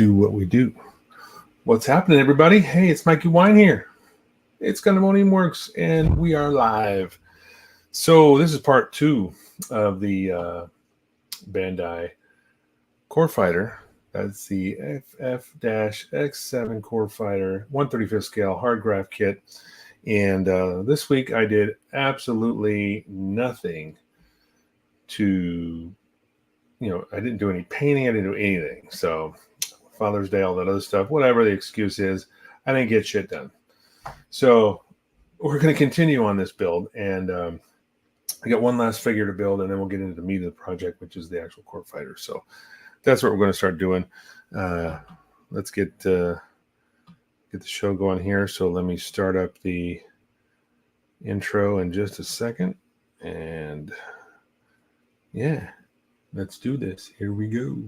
do what we do. What's happening, everybody? Hey, it's Mikey Wine here. It's Gundamoniumworks, and we are live. So this is part 2 of the Bandai Core Fighter. That's the FF-X7 Core Fighter 1/35 scale hard graph kit. And this week I did absolutely nothing to, I didn't do any painting. I didn't do anything. So Father's Day, all that other stuff, whatever the excuse is, I didn't get shit done. So we're going to continue on this build. And I got one last figure to build, and then we'll get into the meat of the project, which is the actual Core Fighter. So that's what we're going to start doing. Let's get the show going here. So let me start up the intro in just a second. And yeah, let's do this. Here we go.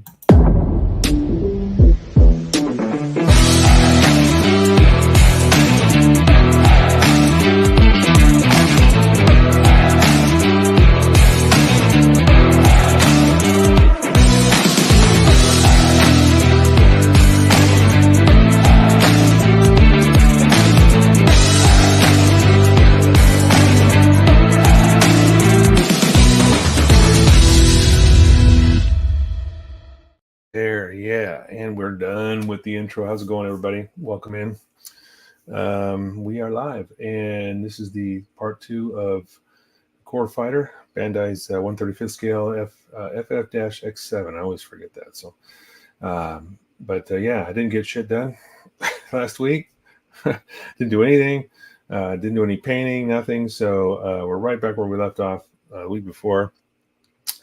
Yeah, and we're done with the intro. How's it going, everybody? Welcome in. We are live, and this is the part 2 of Core Fighter, Bandai's 1/35 scale FF-X7. I always forget that. So, yeah, I didn't get shit done last week. Didn't do anything. Didn't do any painting, nothing. So we're right back where we left off a week before,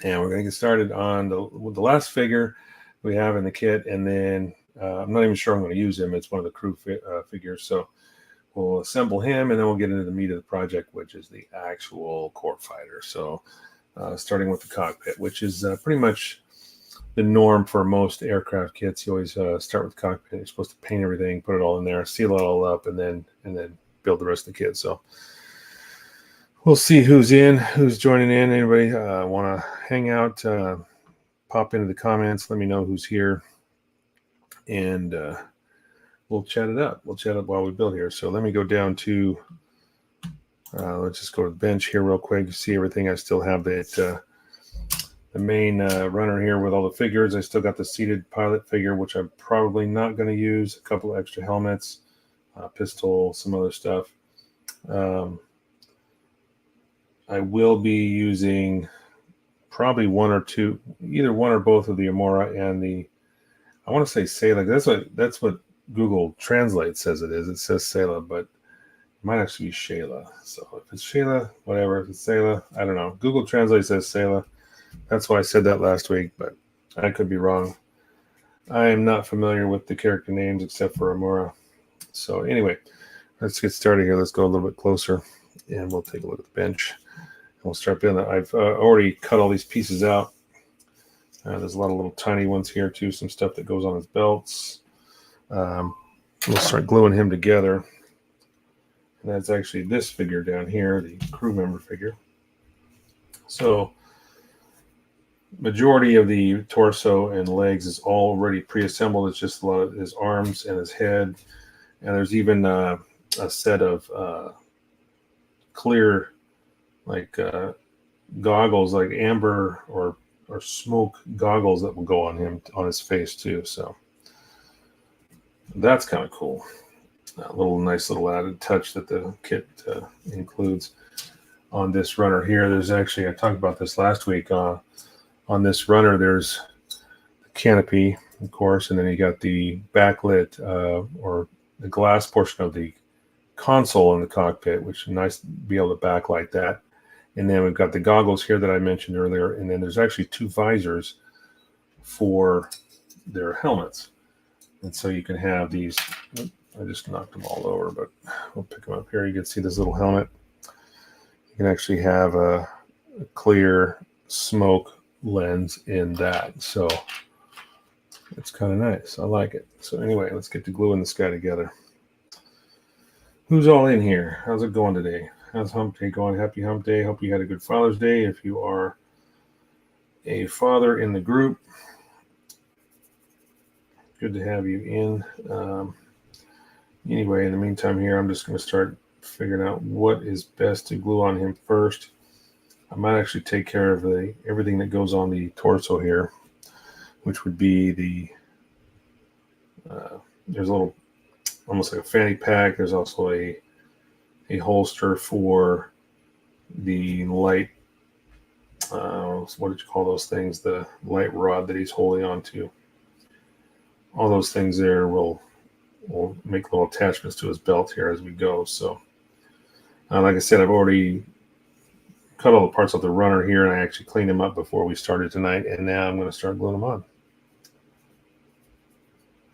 and we're going to get started on the last figure we have in the kit, and then I'm not even sure I'm going to use him. It's one of the crew figures, so we'll assemble him, and then we'll get into the meat of the project, which is the actual Core Fighter. So starting with the cockpit, which is pretty much the norm for most aircraft kits. You always start with the cockpit. You're supposed to paint everything, put it all in there, seal it all up, and then build the rest of the kit. So we'll see who's joining in. Anybody want to hang out? Pop into the comments, let me know who's here, and we'll chat it up. We'll chat up while we build here. So let me go down to, let's just go to the bench here real quick. You see everything. I still have the main runner here with all the figures. I still got the seated pilot figure, which I'm probably not going to use. A couple of extra helmets, pistol, some other stuff. I will be using probably one or two, either one or both of the Amora and the, I want to say Sayla. That's what Google Translate says it is. It says Sayla, but it might actually be Shayla. So if it's Shayla, whatever. If it's Sayla, I don't know. Google Translate says Sayla. That's why I said that last week, but I could be wrong. I am not familiar with the character names except for Amora. So anyway, let's get started here. Let's go a little bit closer, and we'll take a look at the bench. We'll start building. I've already cut all these pieces out. There's a lot of little tiny ones here too. Some stuff that goes on his belts. We'll start gluing him together. And that's actually this figure down here, the crew member figure. So majority of the torso and legs is already pre-assembled. It's just a lot of his arms and his head. And there's even a set of clear, like goggles, like amber or smoke goggles that will go on him, on his face too. So that's kind of cool. A nice little added touch that the kit includes on this runner here. There's actually, I talked about this last week, on this runner there's the canopy, of course, and then you got the backlit or the glass portion of the console in the cockpit, which is nice to be able to backlight that. And then we've got the goggles here that I mentioned earlier. And then there's actually 2 visors for their helmets. And so you can have these. I just knocked them all over, but we'll pick them up here. You can see this little helmet. You can actually have a clear smoke lens in that. So it's kind of nice. I like it. So anyway, let's get to gluing this guy together. Who's all in here? How's it going today? How's Hump Day going? Happy Hump Day. Hope you had a good Father's Day. If you are a father in the group, good to have you in. Anyway, in the meantime here, I'm just going to start figuring out what is best to glue on him first. I might actually take care of everything that goes on the torso here, which would be there's a little, almost like a fanny pack. There's also a holster for the light, what did you call those things? The light rod that he's holding on to. All those things there will make little attachments to his belt here as we go. So, like I said, I've already cut all the parts off the runner here, and I actually cleaned them up before we started tonight, and now I'm going to start gluing them on.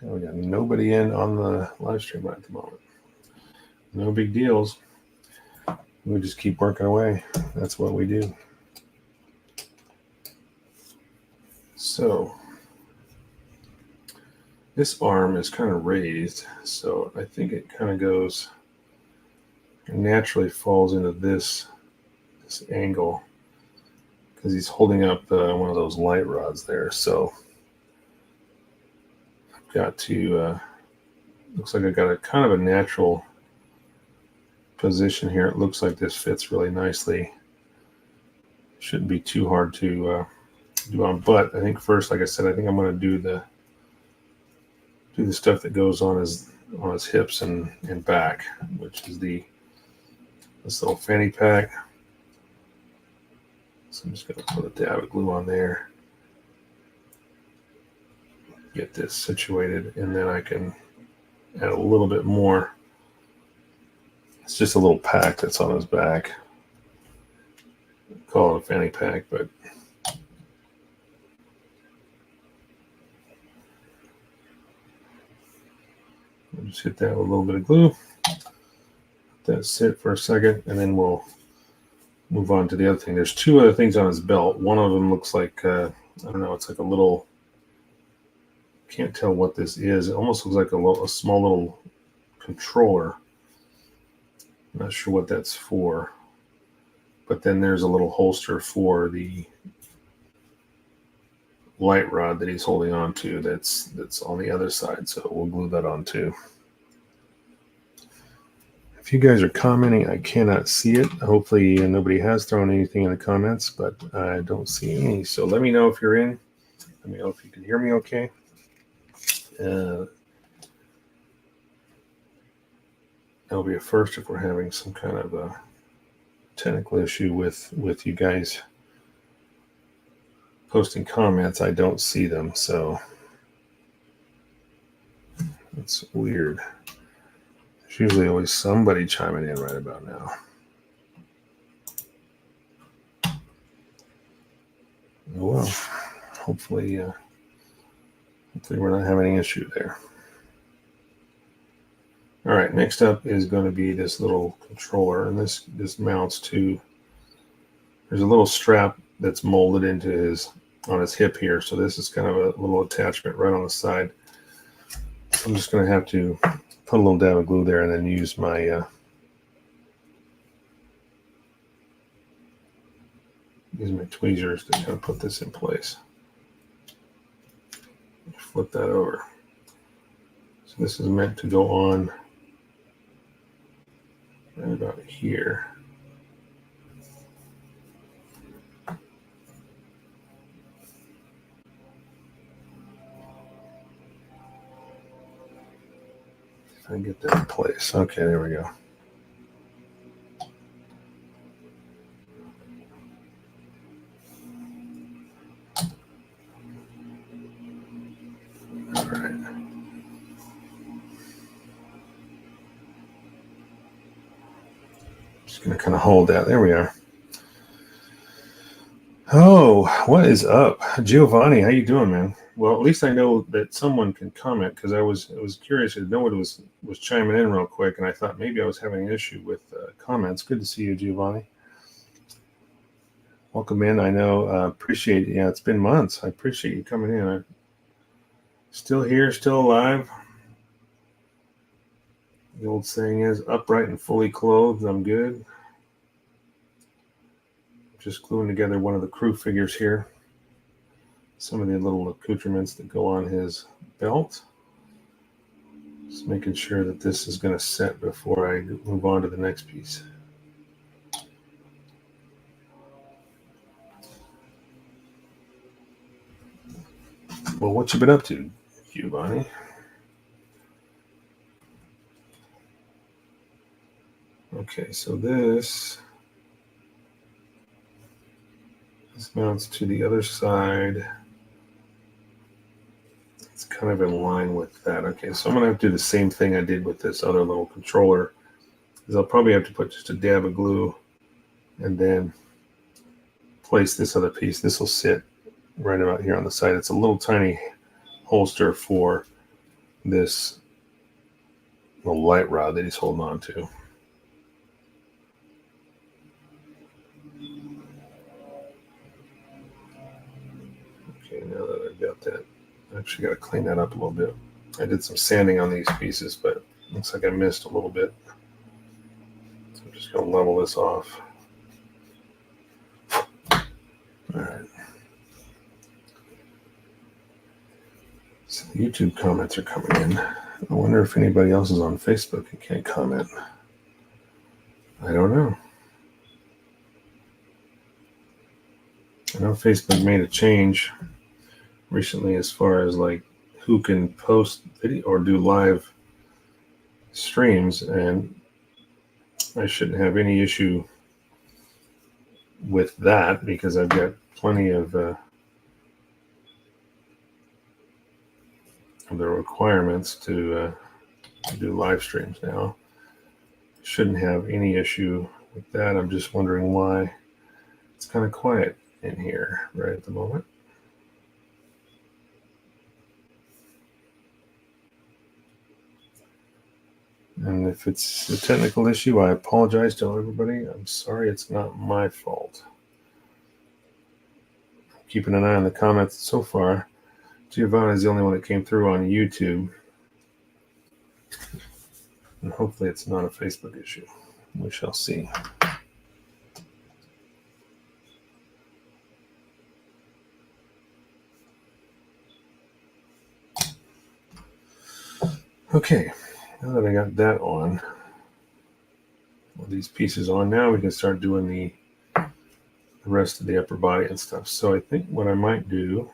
We got nobody in on the live stream right at the moment. No big deals. We just keep working away. That's what we do. So this arm is kind of raised, so I think it kind of goes, naturally falls into this angle because he's holding up one of those light rods there. So I've got to, looks like I got a kind of a natural position here. It looks like this fits really nicely. Shouldn't be too hard to do on, but I think first, like I said, I think I'm going to do the stuff that goes on his hips and back, which is this little fanny pack. So I'm just going to put a dab of glue on there, get this situated, and then I can add a little bit more. It's just a little pack that's on his back. Call it a fanny pack, but I'll just hit that with a little bit of glue. Let that sit for a second, and then we'll move on to the other thing. There's two other things on his belt. One of them looks like, I don't know, it's like a little, can't tell what this is. It almost looks like a small little controller. I'm not sure what that's for. But then there's a little holster for the light rod that he's holding on to that's on the other side. So we'll glue that on too. If you guys are commenting, I cannot see it. Hopefully nobody has thrown anything in the comments, but I don't see any. So let me know if you're in. Let me know if you can hear me okay. That'll be a first if we're having some kind of a technical issue with you guys posting comments. I don't see them, so it's weird. There's usually always somebody chiming in right about now. Well, hopefully we're not having any issue there. All right, next up is going to be this little controller, and this mounts to, there's a little strap that's molded into on his hip here. So this is kind of a little attachment right on the side. I'm just going to have to put a little dab of glue there and then use my tweezers to kind of put this in place. Flip that over. So this is meant to go on right about here. If I can get that in place. Okay, there we go. All right. Just going to kind of hold that. There we are. Oh, what is up? Giovanni, how you doing, man? Well, at least I know that someone can comment, because I was curious. No one was chiming in real quick, and I thought maybe I was having an issue with comments. Good to see you, Giovanni. Welcome in. I know, appreciate it. Yeah, it's been months. I appreciate you coming in. I'm still here, still alive. The old saying is, upright and fully clothed, I'm good. Just gluing together one of the crew figures here. Some of the little accoutrements that go on his belt. Just making sure that this is going to set before I move on to the next piece. Well, what you been up to, Giovanni? Okay, so this mounts to the other side. It's kind of in line with that. Okay, so I'm going to have to do the same thing I did with this other little controller. Is I'll probably have to put just a dab of glue and then place this other piece. This will sit right about here on the side. It's a little tiny holster for this little light rod that he's holding on to. Okay, now that I've got that, I actually got to clean that up a little bit. I did some sanding on these pieces, but it looks like I missed a little bit. So I'm just going to level this off. All right. So the YouTube comments are coming in. I wonder if anybody else is on Facebook and can't comment. I don't know. I know Facebook made a change recently as far as like who can post video or do live streams, and I shouldn't have any issue with that because I've got plenty of the requirements to do live streams now. Shouldn't have any issue with that. I'm just wondering why it's kind of quiet in here right at the moment. And if it's a technical issue, I apologize to everybody. I'm sorry, it's not my fault. I'm keeping an eye on the comments so far. Giovanni is the only one that came through on YouTube. And hopefully it's not a Facebook issue. We shall see. Okay, now that I got that on, all these pieces on, now we can start doing the rest of the upper body and stuff. So I think what I might do,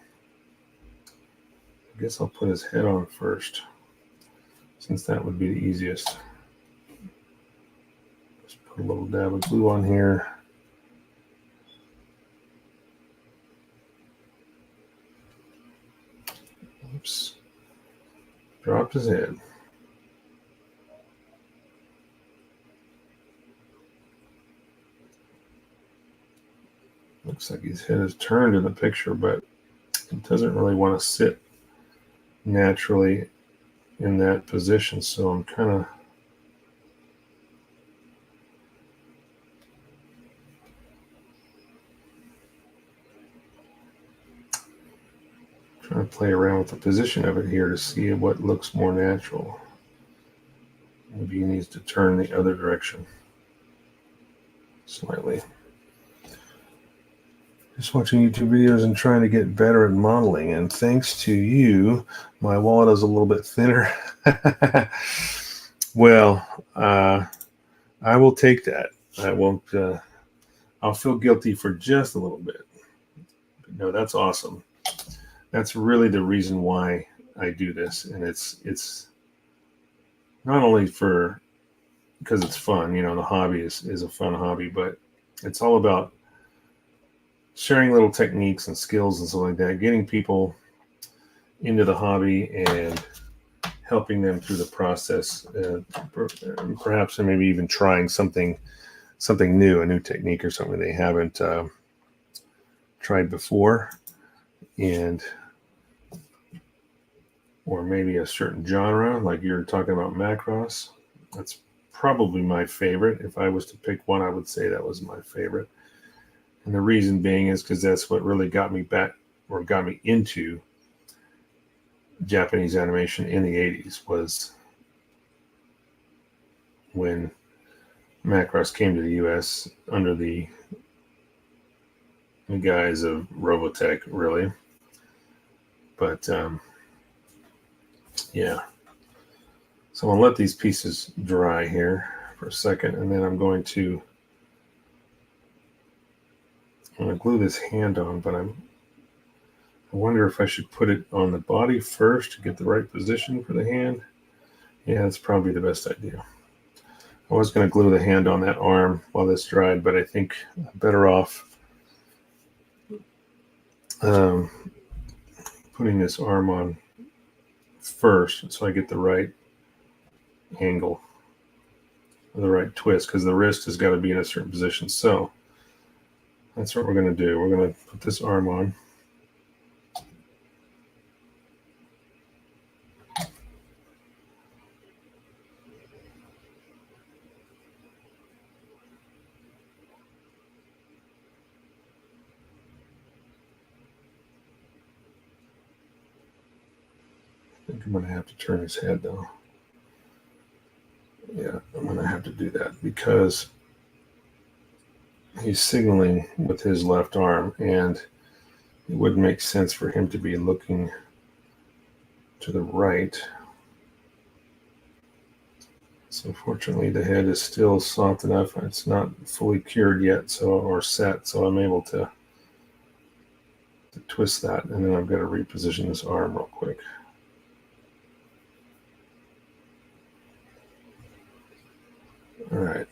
I guess I'll put his head on first, since that would be the easiest. Just put a little dab of glue on here. Oops. Dropped his head. Looks like his head is turned in the picture, but it doesn't really want to sit naturally in that position. So I'm kind of trying to play around with the position of it here to see what looks more natural. Maybe he needs to turn the other direction slightly. Just watching YouTube videos and trying to get better at modeling. And thanks to you, my wallet is a little bit thinner. Well, I will take that. I won't, I'll feel guilty for just a little bit. But no, that's awesome. That's really the reason why I do this. And it's not only because it's fun, you know, the hobby is a fun hobby, but it's all about sharing little techniques and skills and stuff like that, getting people into the hobby and helping them through the process, perhaps and maybe even trying something new, a new technique or something they haven't tried before, or maybe a certain genre, like you're talking about Macross. That's probably my favorite. If I was to pick one, I would say that was my favorite. And the reason being is because that's what really got me back, or got me into Japanese animation in the 80s, was when Macross came to the US under the guise of Robotech, really. But yeah, So I'll let these pieces dry here for a second, and then I'm going to glue this hand on, but I wonder if I should put it on the body first to get the right position for the hand. Yeah, that's probably the best idea. I was going to glue the hand on that arm while this dried, but I think I'm better off putting this arm on first so I get the right angle, the right twist, because the wrist has got to be in a certain position. So that's what we're going to do. We're going to put this arm on. I think I'm going to have to turn his head though. Yeah, I'm going to have to do that because he's signaling with his left arm, and it wouldn't make sense for him to be looking to the right. So fortunately, the head is still soft enough. It's not fully cured yet, or set, so I'm able to twist that, and then I've got to reposition this arm real quick. All right.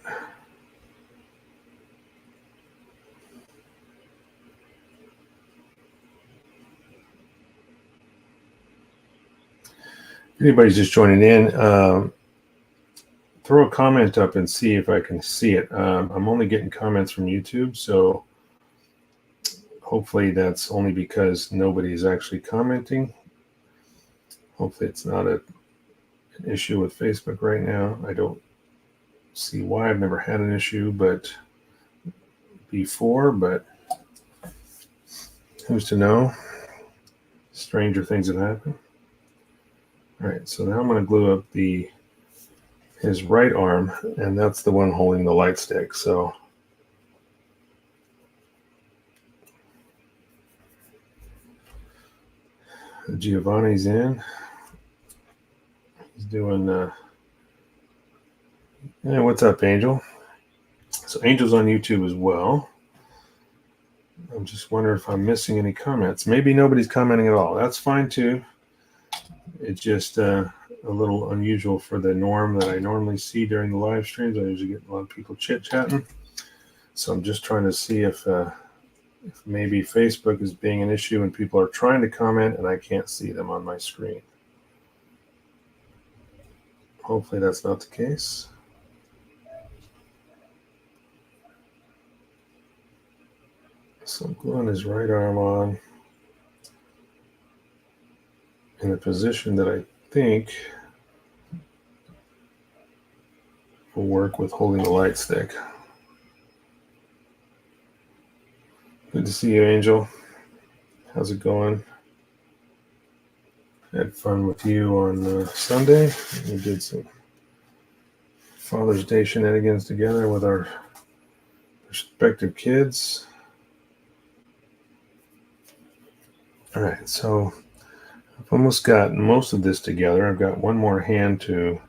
If anybody's just joining in, throw a comment up and see if I can see it. I'm only getting comments from YouTube, so hopefully that's only because nobody's actually commenting. Hopefully it's not an issue with Facebook right now. I don't see why. I've never had an issue before, but who's to know? Stranger things have happened. All right, so now I'm going to glue up his right arm, and that's the one holding the light stick. So Giovanni's in. He's doing. Hey, what's up, Angel? So Angel's on YouTube as well. I'm just wondering if I'm missing any comments. Maybe nobody's commenting at all. That's fine too. It's just a little unusual for the norm that I normally see during the live streams. I usually get a lot of people chit-chatting. So I'm just trying to see if maybe Facebook is being an issue and people are trying to comment and I can't see them on my screen. Hopefully that's not the case. So I'm gluing his right arm on in a position that I think will work with holding the light stick. Good to see you, Angel. How's it going? Had fun with you on Sunday. We did some Father's Day shenanigans together with our respective kids. All right, so I've almost got most of this together. I've got one more hand to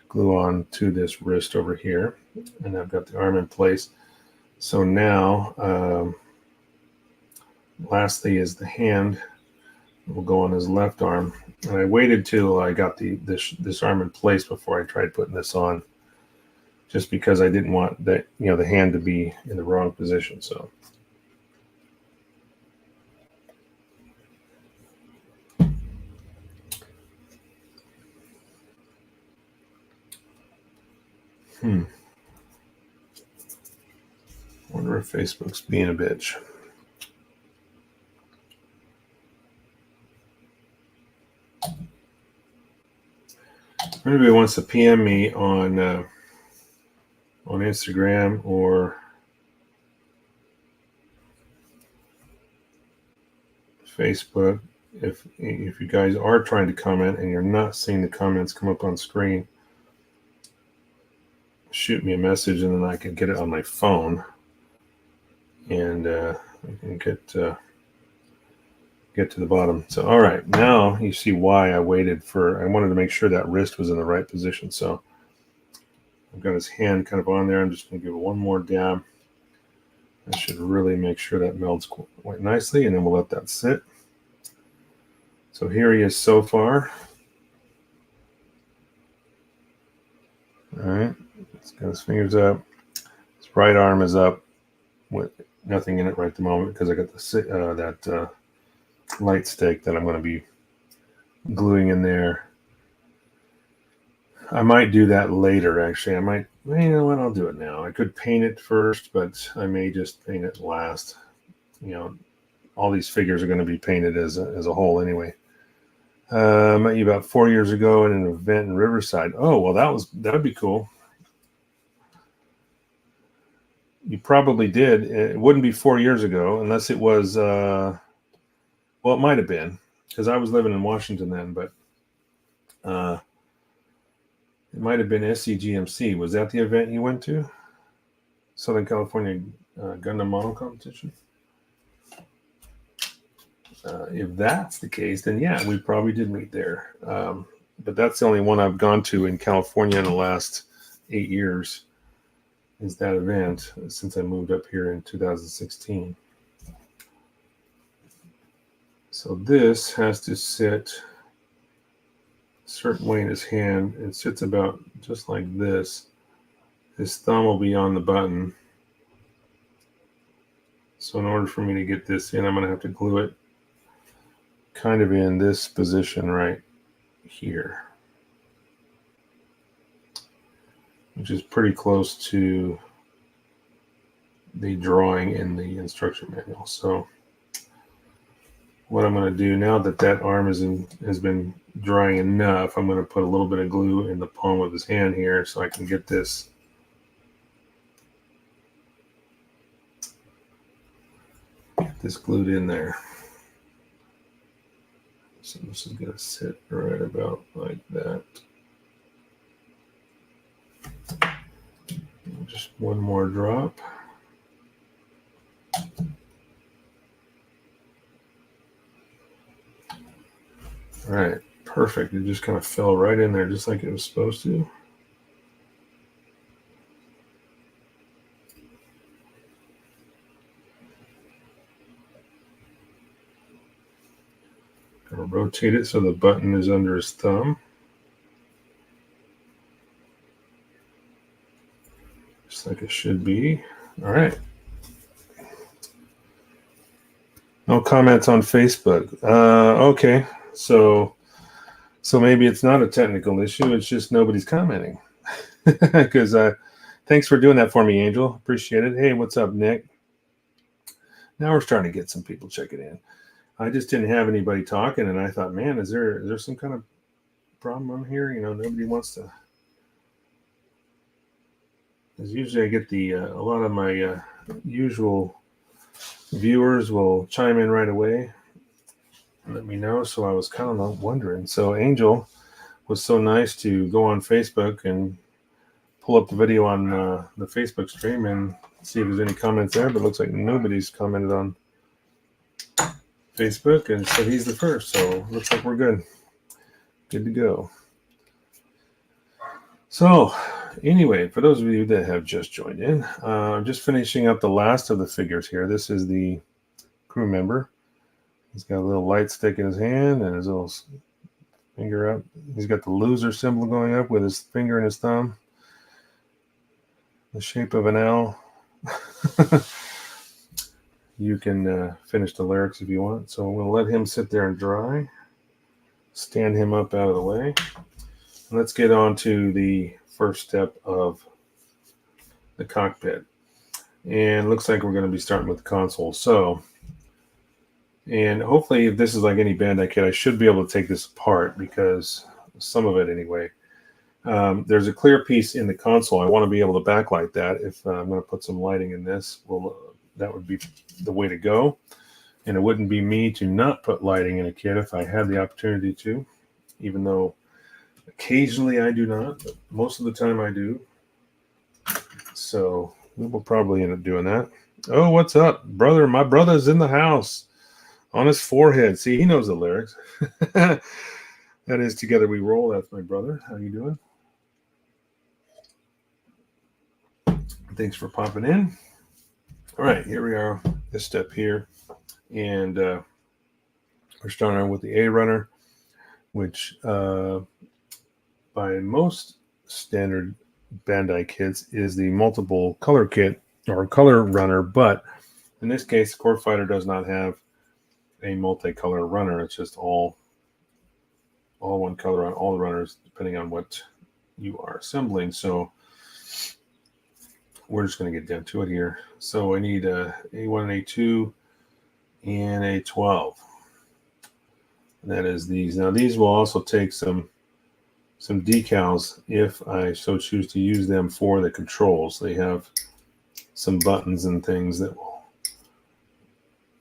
glue on to this wrist over here, and I've got the arm in place. So now, lastly is the hand. Will go on his left arm, and I waited till I got this arm in place before I tried putting this on, just because I didn't want that the hand to be in the wrong position. So. Wonder if Facebook's being a bitch. If anybody wants to PM me on Instagram or Facebook, if you guys are trying to comment and you're not seeing the comments come up on screen, shoot me a message and then I can get it on my phone and I can get get to the bottom. So, all right, now you see why I waited I wanted to make sure that wrist was in the right position. So I've got his hand kind of on there. I'm just going to give it one more dab. I should really make sure that melds quite nicely, and then we'll let that sit. So here he is so far. All right, he's got his fingers up. His right arm is up with nothing in it right at the moment because I got that light stick that I'm going to be gluing in there. I might do that later, actually. You know what, I'll do it now. I could paint it first, but I may just paint it last. You know, all these figures are going to be painted as a whole anyway. I met you about 4 years ago at an event in Riverside. Oh, well, that'd be cool. You probably did. It wouldn't be 4 years ago unless it was, well, it might have been because I was living in Washington then, but it might have been SCGMC. Was that the event you went to? Southern California Gundam Model Competition? If that's the case, then yeah, we probably did meet there. But that's the only one I've gone to in California in the last 8 years is that event since I moved up here in 2016. So this has to sit a certain way in his hand. It sits about just like this. His thumb will be on the button. So in order for me to get this in, I'm going to have to glue it kind of in this position right here, which is pretty close to the drawing in the instruction manual. So what I'm going to do now that arm has been drying enough, I'm going to put a little bit of glue in the palm of his hand here so I can get this glued in there. So this is going to sit right about like that. Just one more drop. All right, perfect. It just kind of fell right in there just like it was supposed to. Gonna rotate it so the button is under his thumb. Just like it should be. All right. No comments on Facebook. Okay, so maybe it's not a technical issue. It's just nobody's commenting. Because thanks for doing that for me, Angel. Appreciate it. Hey, what's up, Nick? Now we're starting to get some people checking in. I just didn't have anybody talking, and I thought, man, is there some kind of problem on here? You know, nobody wants to. Because usually I get a lot of my usual viewers will chime in right away and let me know. So I was kind of wondering. So Angel was so nice to go on Facebook and pull up the video on the Facebook stream and see if there's any comments there. But it looks like nobody's commented on Facebook, and so he's the first. So looks like we're good to go. So anyway, for those of you that have just joined in, I'm just finishing up the last of the figures here. This is the crew member. He's got a little light stick in his hand and his little finger up. He's got the loser symbol going up with his finger and his thumb. The shape of an L. You can finish the lyrics if you want. So we'll let him sit there and dry. Stand him up out of the way. Let's get on to the first step of the cockpit. And it looks like we're going to be starting with the console. So, and hopefully if this is like any Bandai kit, I should be able to take this apart because some of it anyway. There's a clear piece in the console. I want to be able to backlight that. If I'm going to put some lighting in this, that would be the way to go. And it wouldn't be me to not put lighting in a kit if I had the opportunity to, even though occasionally I do not, but most of the time I do. So we will probably end up doing that. Oh, what's up, brother? My brother's in the house. On his forehead. See, he knows the lyrics. That is Together We Roll. That's my brother. How you doing? Thanks for popping in. All right, here we are. This step here. And we're starting out with the A runner, which by most standard Bandai kits is the multiple color kit or color runner, but in this case, Core Fighter does not have a multicolor runner. It's just all one color on all the runners, depending on what you are assembling. So we're just going to get down to it here. So I need a A1 and A2 and A12. And that is these. Now these will also take some decals if I so choose to use them for the controls. They have some buttons and things that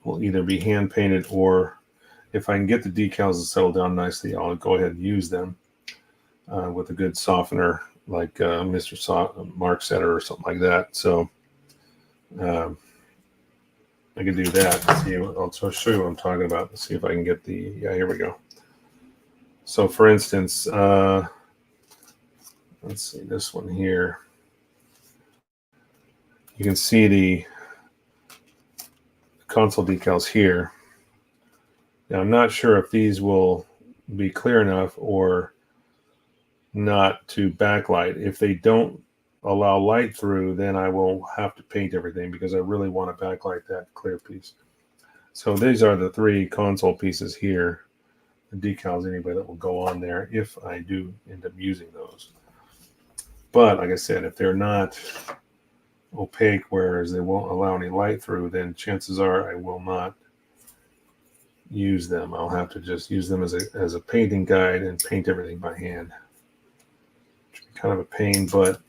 will either be hand painted, or if I can get the decals to settle down nicely, I'll go ahead and use them with a good softener like Mr. Mark Setter or something like that. So I can do that. See, I'll show you what I'm talking about. Let's see if I can get the, yeah, here we go. So for instance, let's see this one here. You can see the console decals here. Now I'm not sure if these will be clear enough or not to backlight. If they don't allow light through, then I will have to paint everything because I really want to backlight that clear piece. So these are the three console pieces here, the decals anyway, that will go on there if I do end up using those. But like I said, if they're not opaque, whereas they won't allow any light through, then chances are I will not use them. I'll have to just use them as a painting guide and paint everything by hand. Which would be kind of a pain, but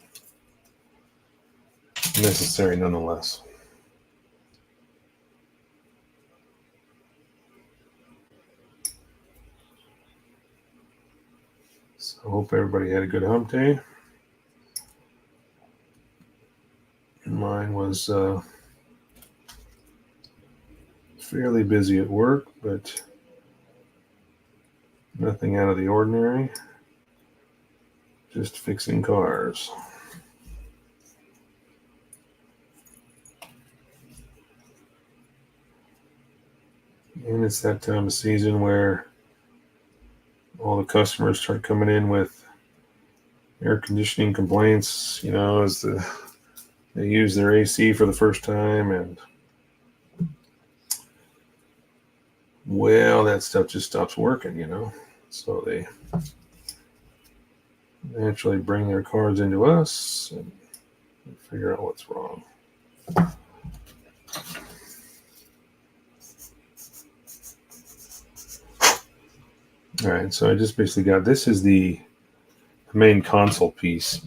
necessary nonetheless. So I hope everybody had a good hump day. Mine was fairly busy at work, but nothing out of the ordinary. Just fixing cars. And it's that time of season where all the customers start coming in with air conditioning complaints, you know, as they use their AC for the first time, and well, that stuff just stops working, you know. So they naturally bring their cars into us and figure out what's wrong. All right, so I just basically got, this is the main console piece.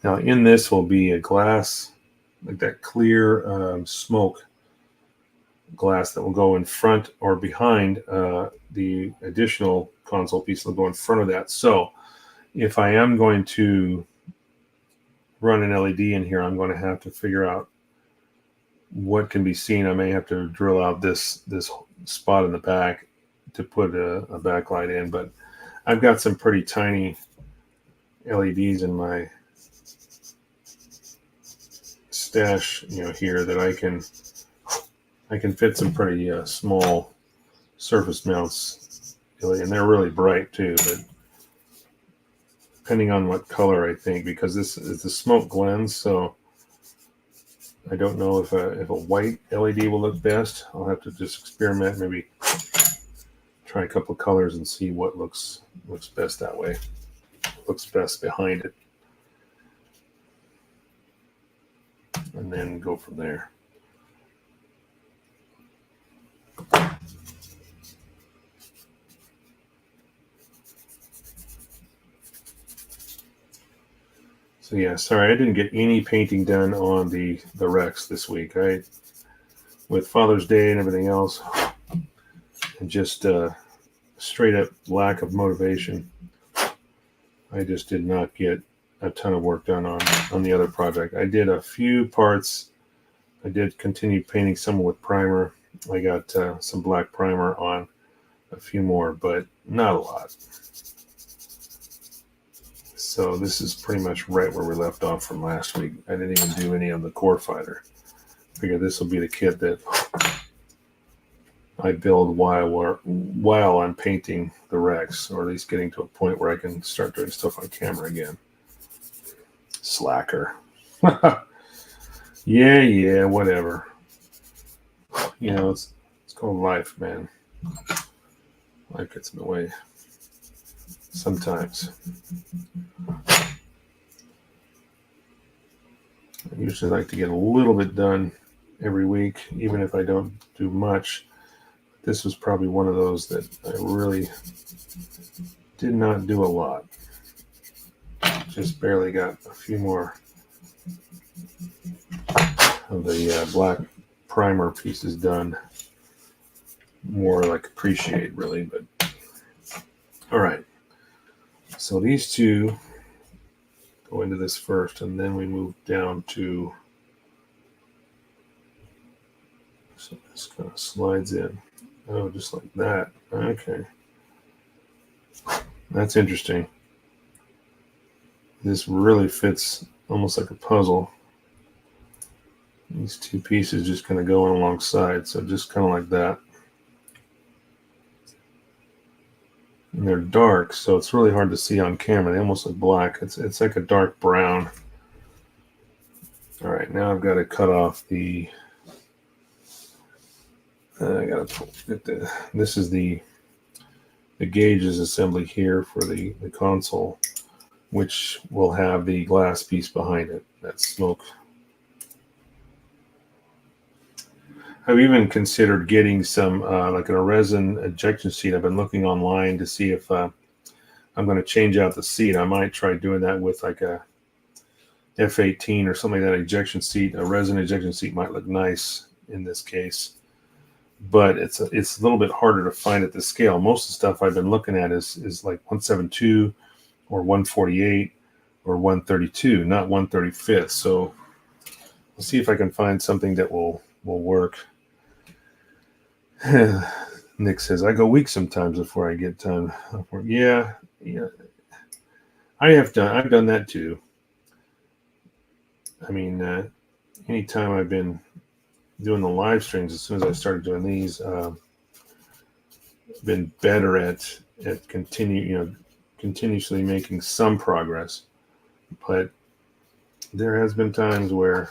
Now in this will be a glass, like that clear smoke glass that will go in front or behind the additional console piece. Will go in front of that. So if I am going to run an LED in here, I'm going to have to figure out what can be seen. I may have to drill out this spot in the back to put a backlight in, but I've got some pretty tiny LEDs in my stash, you know, here that I can fit some pretty small surface mounts, and they're really bright too. But depending on what color, I think, because this is the smoke blends, so I don't know if a white LED will look best. I'll have to just experiment, maybe try a couple of colors and see what looks best that way. Looks best behind it, and then go from there. So yeah, sorry, I didn't get any painting done on the Rex this week. With Father's Day and everything else, and just straight up lack of motivation, I just did not get a ton of work done on the other project. I did a few parts. I did continue painting some with primer, I got some black primer on a few more, but not a lot. So this is pretty much right where we left off from last week. I didn't even do any of the core fighter. I figure this will be the kit that I build while I'm painting the Rex, or at least getting to a point where I can start doing stuff on camera again. Slacker. Yeah, whatever. You know, it's called life, man. Life gets in the way sometimes. I usually like to get a little bit done every week, even if I don't do much. This was probably one of those that I really did not do a lot. Just barely got a few more of the black primer pieces done. More like appreciate, really, but all right. So these two go into this first, and then we move down to, so this kind of slides in. Oh, just like that. Okay. That's interesting. This really fits almost like a puzzle. These two pieces just kind of go in alongside, so just kind of like that. And they're dark, so it's really hard to see on camera. They almost look black. It's like a dark brown. All right, now I've got to cut off the. I got to get the. This is the gauges assembly here for the console, which will have the glass piece behind it. That smoke. I've even considered getting some like a resin ejection seat. I've been looking online to see if I'm going to change out the seat. I might try doing that with like a F-18 or something like that ejection seat. A resin ejection seat might look nice in this case, but it's a little bit harder to find at this scale. Most of the stuff I've been looking at is like 172 or 148 or 132, not 135th. So we'll see if I can find something that will work. Nick says, I go weeks sometimes before I get time. Yeah. I've done that too. I mean, anytime I've been doing the live streams, as soon as I started doing these, been better at continuously making some progress. But there has been times where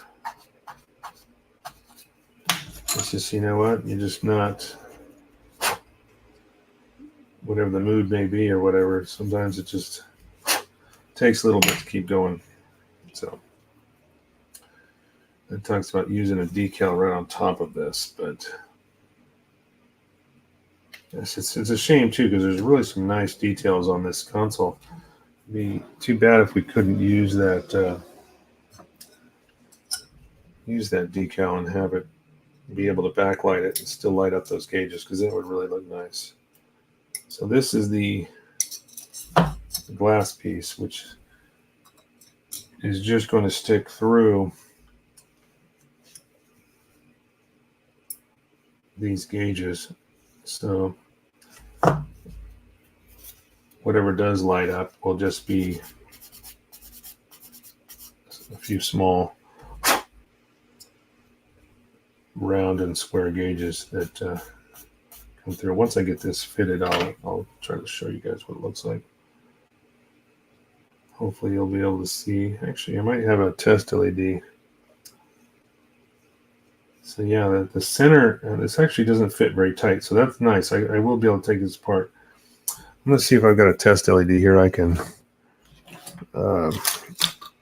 it's just, you know what, you're just not, whatever the mood may be or whatever, sometimes it just takes a little bit to keep going. So it talks about using a decal right on top of this, but it's a shame too, because there's really some nice details on this console. It'd be too bad if we couldn't use that decal and have it be able to backlight it and still light up those gauges, because it would really look nice. So this is the glass piece, which is just going to stick through these gauges. So whatever does light up will just be a few small round and square gauges that come through. Once I get this fitted, I'll try to show you guys what it looks like. Hopefully you'll be able to see. Actually, I might have a test LED. So yeah, the center, this actually doesn't fit very tight, so that's nice. I will be able to take this apart. I'm going to see if I've got a test LED here. I can,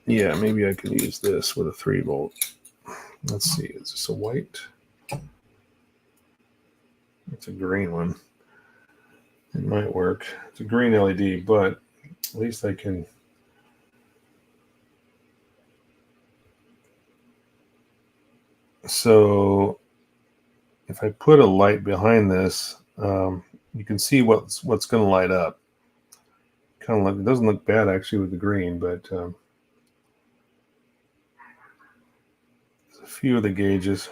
yeah, maybe I can use this with a 3-volt. Let's see, is this a white? It's a green one. It might work. It's a green LED, but at least I can. So if I put a light behind this, you can see what's going to light up. Kind of it doesn't look bad actually with the green, but there's a few of the gauges.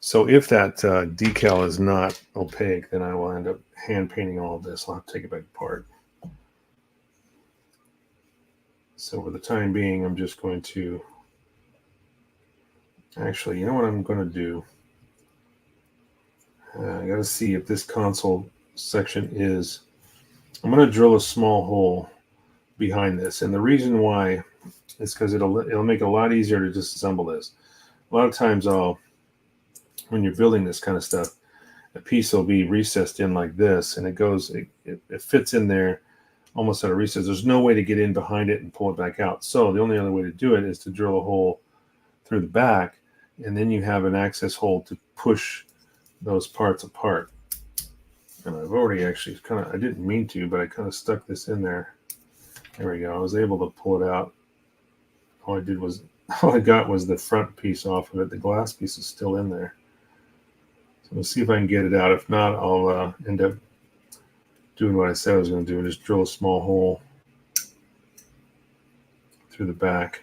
So if that decal is not opaque, then I will end up hand painting all of this. I'll have to take it back apart. So for the time being, I'm just going to, actually, you know what I'm going to do? I got to see if this console section is, I'm going to drill a small hole behind this. And the reason why is because it'll make it a lot easier to disassemble this. A lot of times when you're building this kind of stuff, a piece will be recessed in like this, and it fits in there almost at a recess. There's no way to get in behind it and pull it back out. So the only other way to do it is to drill a hole through the back, and then you have an access hole to push those parts apart. And I've already actually I didn't mean to, but I kind of stuck this in there. There we go. I was able to pull it out. All I got was the front piece off of it. The glass piece is still in there. So we'll see if I can get it out. If not, I'll end up doing what I said I was going to do, just drill a small hole through the back,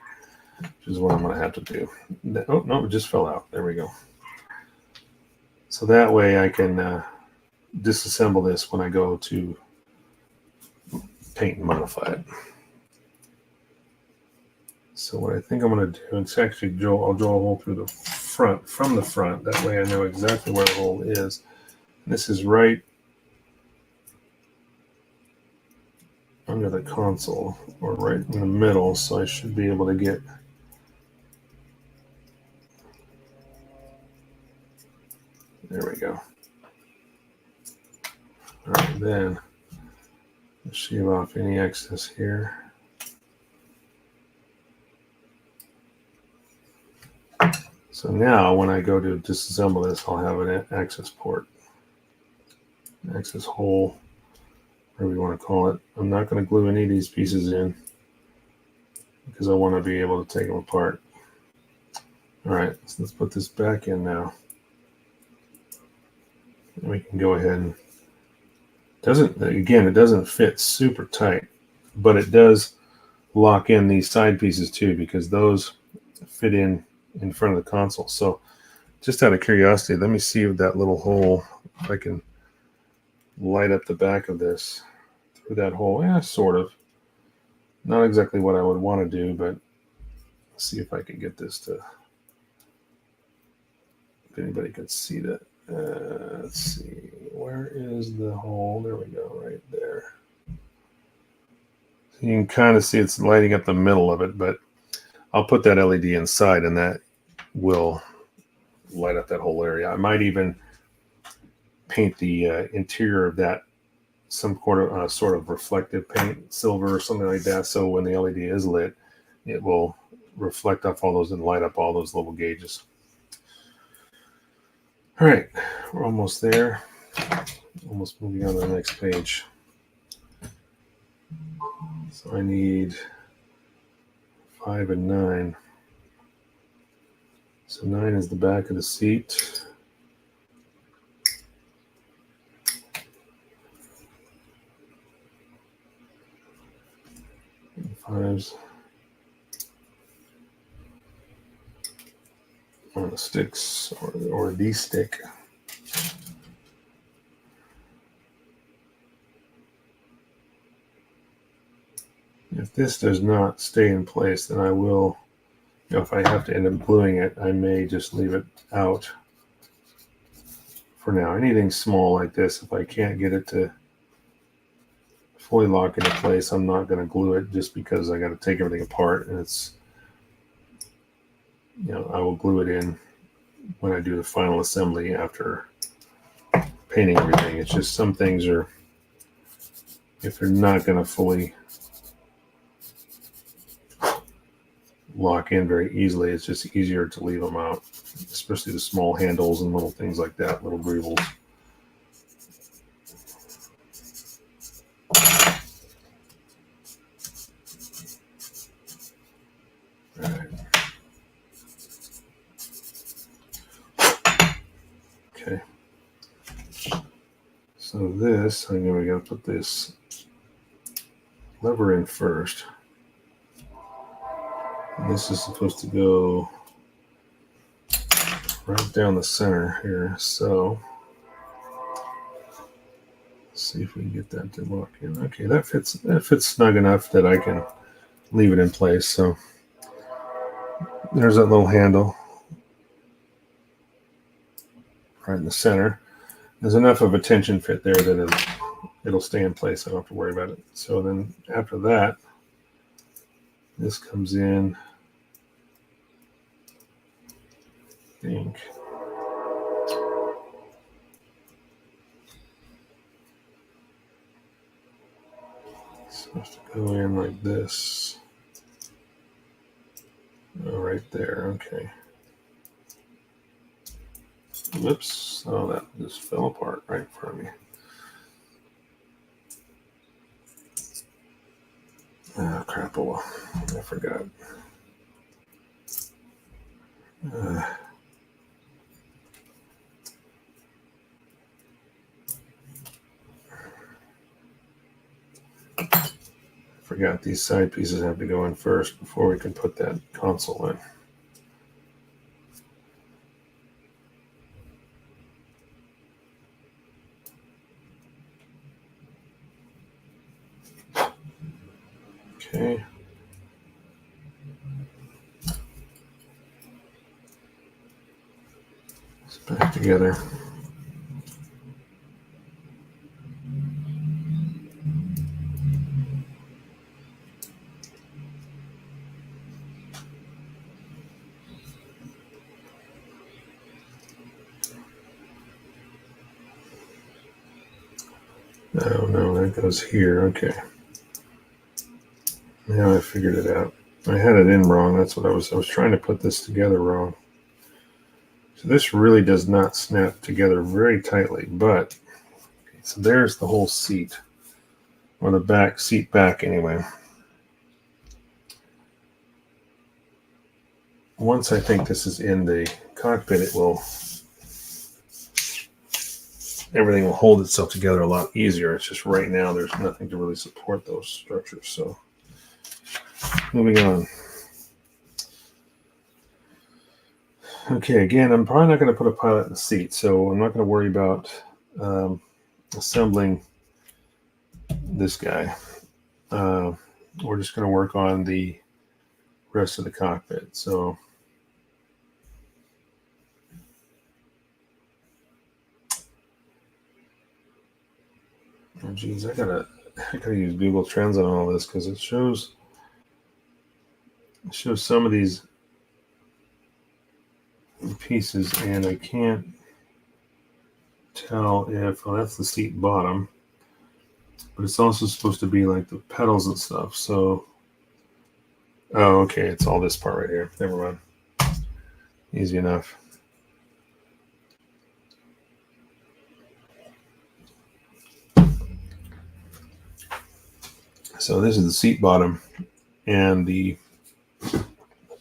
which is what I'm going to have to do. Oh, no, it just fell out. There we go. So that way I can disassemble this when I go to paint and modify it. So what I think I'm going to do is actually I'll drill a hole through the front, from the front. That way I know exactly where the hole is. And this is right under the console, or right in the middle, so I should be able to get there we go. All right, then shave off any excess here. So now when I go to disassemble this, I'll have an access port, an access hole, whatever you want to call it. I'm not going to glue any of these pieces in because I want to be able to take them apart. All right, so let's put this back in now. And we can go ahead and, it doesn't fit super tight, but it does lock in these side pieces too, because those fit in front of the console. So just out of curiosity, let me see if that little hole, if I can light up the back of this through that hole. Yeah, sort of. Not exactly what I would want to do, but let's see if I can get this to, if anybody can see that. Let's see, where is the hole? There we go, right there. So you can kind of see it's lighting up the middle of it, but I'll put that LED inside and that will light up that whole area. I might even paint the interior of that some sort of reflective paint, silver or something like that, so when the LED is lit, it will reflect off all those and light up all those little gauges. All right, we're almost there. Almost moving on to the next page. So I need 5 and 9. So 9 is the back of the seat. And 5's on the sticks or the stick. If this does not stay in place, then I will, if I have to end up gluing it, I may just leave it out for now. Anything small like this, if I can't get it to fully lock into place, I'm not going to glue it just because I got to take everything apart, and it's, I will glue it in when I do the final assembly after painting everything. It's just some things are, if they're not going to fully lock in very easily, it's just easier to leave them out, especially the small handles and little things like that, little greebles. Okay, so this, I know we got to put this lever in first. And this is supposed to go right down the center here. So let's see if we can get that to lock in. Okay, that fits snug enough that I can leave it in place. So there's that little handle right in the center. There's enough of a tension fit there that it'll stay in place. I don't have to worry about it. So then after that, this comes in, I think. It's supposed to go in like this. Oh, right there. Okay. Whoops. Oh, that just fell apart right in front of me. Oh, crap. Oh, I forgot. Forgot these side pieces have to go in first before we can put that console in. Okay. It's back together. Oh no, that goes here. Okay. Now I figured it out. I had it in wrong. That's what I was trying to put this together wrong. So this really does not snap together very tightly, but okay, so there's the whole seat, or the back seat back anyway. Once I think this is in the cockpit, everything will hold itself together a lot easier. It's just right now there's nothing to really support those structures. So moving on. Okay, again, I'm probably not going to put a pilot in the seat, so I'm not going to worry about assembling this guy. We're just going to work on the rest of the cockpit. So oh, geez, I gotta use Google Trends on all this because it shows some of these pieces and I can't tell if, well, that's the seat bottom, but it's also supposed to be like the pedals and stuff. So, oh, okay, it's all this part right here. Never mind. Easy enough. So this is the seat bottom and the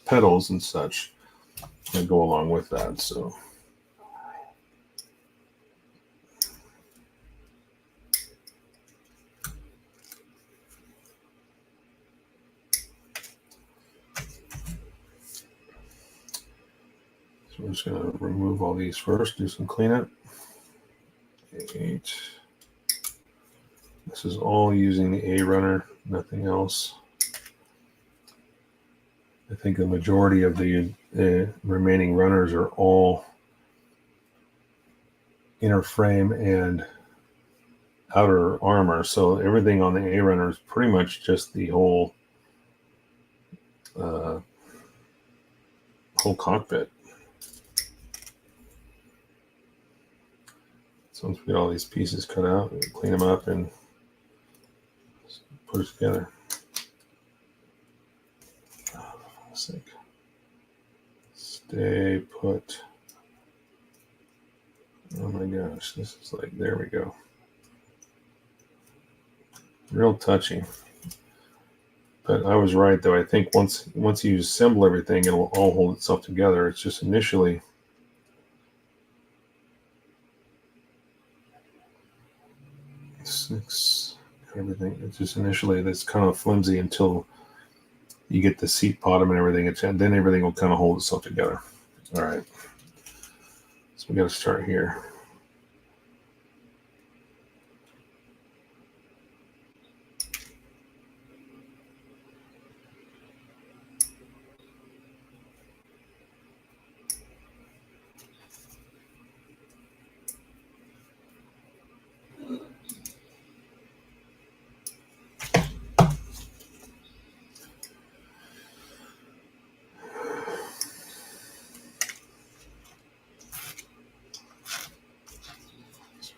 pedals and such that go along with that. So we're just going to remove all these first, do some cleanup. 8. This is all using the A runner, nothing else. I think the majority of the remaining runners are all inner frame and outer armor. So everything on the A runner is pretty much just the whole cockpit. So once we get all these pieces cut out, we clean them up and put it together. Oh, for fuck's sake. Stay put. Oh my gosh, this is like, there we go. Real touchy. But I was right though. I think once you assemble everything, it'll all hold itself together. It's just initially everything. It's just initially that's kind of flimsy until you get the seat bottom and everything. And then everything will kind of hold itself together. All right. So we got to start here.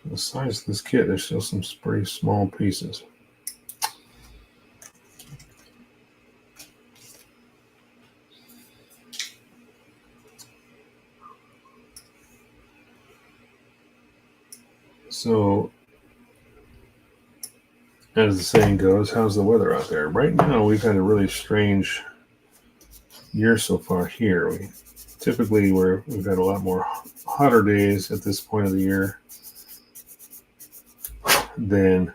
The size of this kit, there's still some pretty small pieces. So, as the saying goes, how's the weather out there? Right now, we've had a really strange year so far here. We've had a lot more hotter days at this point of the year than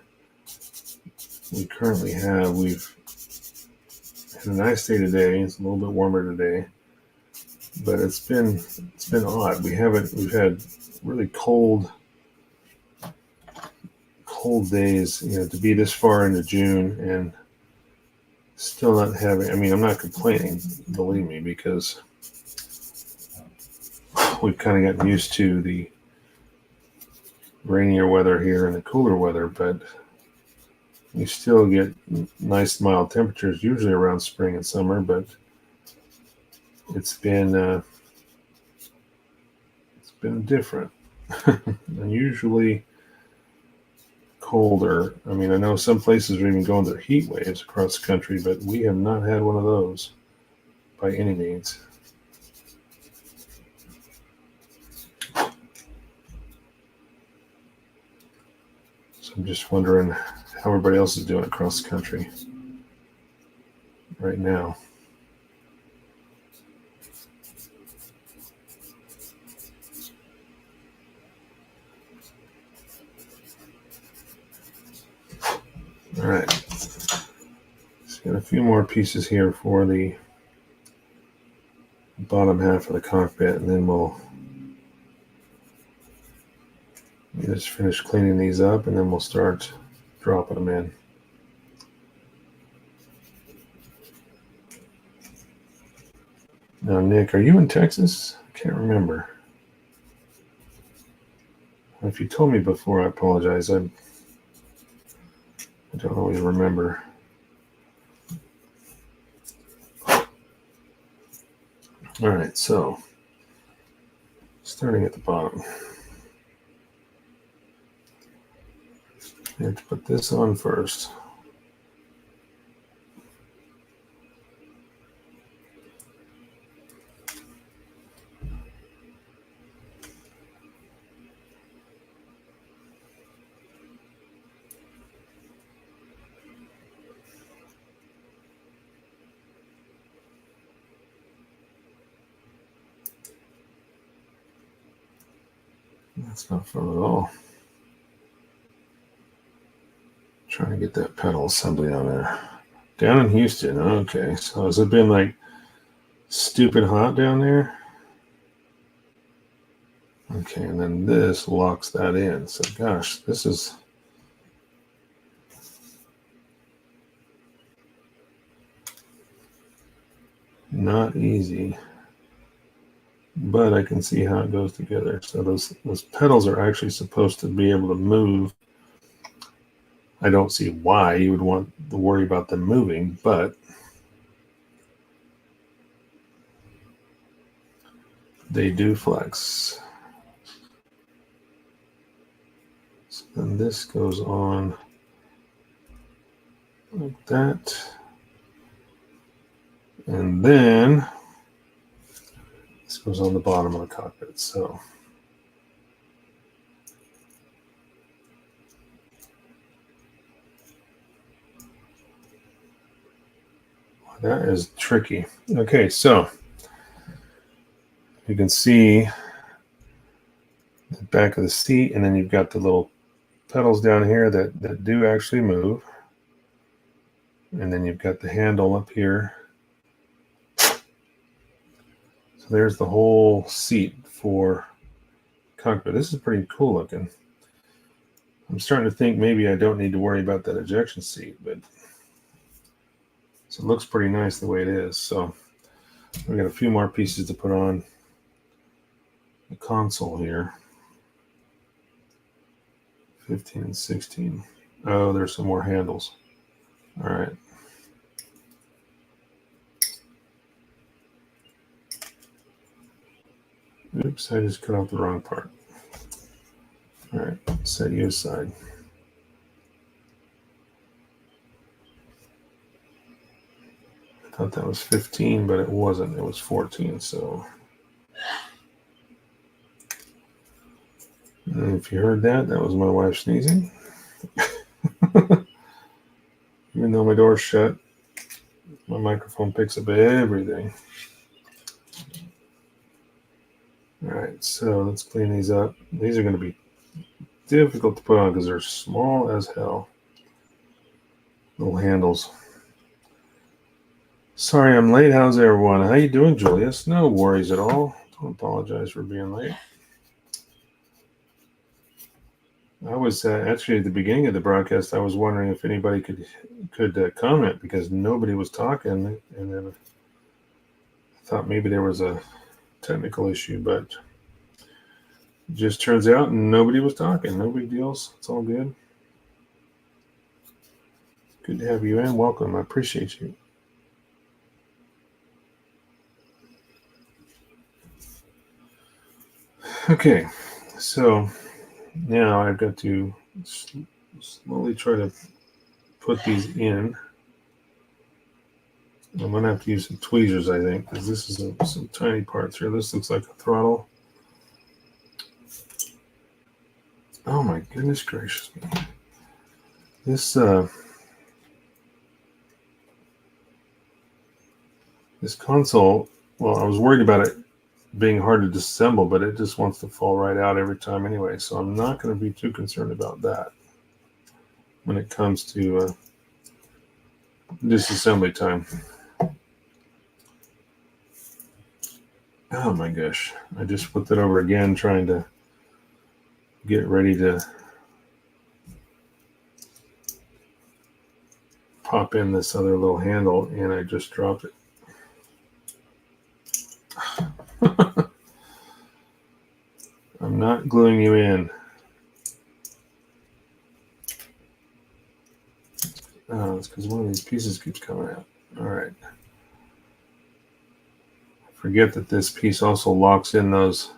we currently have. We've had a nice day today. It's a little bit warmer today, but it's been odd. We've had really cold days, to be this far into June and still not having. I mean, I'm not complaining, believe me, because we've kind of gotten used to the rainier weather here and the cooler weather, but you still get nice mild temperatures usually around spring and summer, but it's been different. Unusually colder. I mean, I know some places are even going through heat waves across the country, but we have not had one of those by any means. So I'm just wondering how everybody else is doing across the country right now. All right. Just got a few more pieces here for the bottom half of the cockpit, and then we'll just finish cleaning these up, and then we'll start dropping them in. Now, Nick, are you in Texas? I can't remember. If you told me before, I apologize. I don't always remember. All right, so starting at the bottom. I have to put this on first. That's not fun at all. Trying to get that pedal assembly on there. Down in Houston, okay. So has it been like stupid hot down there? Okay, and then this locks that in. So gosh, this is not easy. But I can see how it goes together. So those pedals are actually supposed to be able to move. I don't see why you would want to worry about them moving, but they do flex. So then this goes on like that. And then this goes on the bottom of the cockpit. So that is tricky. Okay, so you can see the back of the seat, and then you've got the little pedals down here that do actually move. And then you've got the handle up here. So there's the whole seat for cockpit. This is pretty cool looking. I'm starting to think maybe I don't need to worry about that ejection seat, but it looks pretty nice the way it is. So we got a few more pieces to put on the console here. 15 and 16. Oh, there's some more handles. All right. Oops, I just cut off the wrong part. All right, set you aside. I thought that was 15, but it wasn't. It was 14, so. And if you heard that, that was my wife sneezing. Even though my door's shut, my microphone picks up everything. All right, so let's clean these up. These are going to be difficult to put on because they're small as hell. Little handles. Sorry I'm late. How's everyone? How you doing, Julius? No worries at all. Don't apologize for being late. I was actually at the beginning of the broadcast. I was wondering if anybody could comment because nobody was talking, and then I thought maybe there was a technical issue, but it just turns out nobody was talking. No big deals. It's all good. Good to have you in. Welcome. I appreciate you. Okay, so now I've got to slowly try to put these in. I'm going to have to use some tweezers, I think, because this is some tiny parts here. This looks like a throttle. Oh my goodness gracious me. This console, well, I was worried about it being hard to disassemble, but it just wants to fall right out every time anyway. So I'm not going to be too concerned about that when it comes to disassembly time. Oh my gosh. I just flipped it over again trying to get ready to pop in this other little handle, and I just dropped it. I'm not gluing you in. Oh, it's because one of these pieces keeps coming out. All right. Forget that this piece also locks in those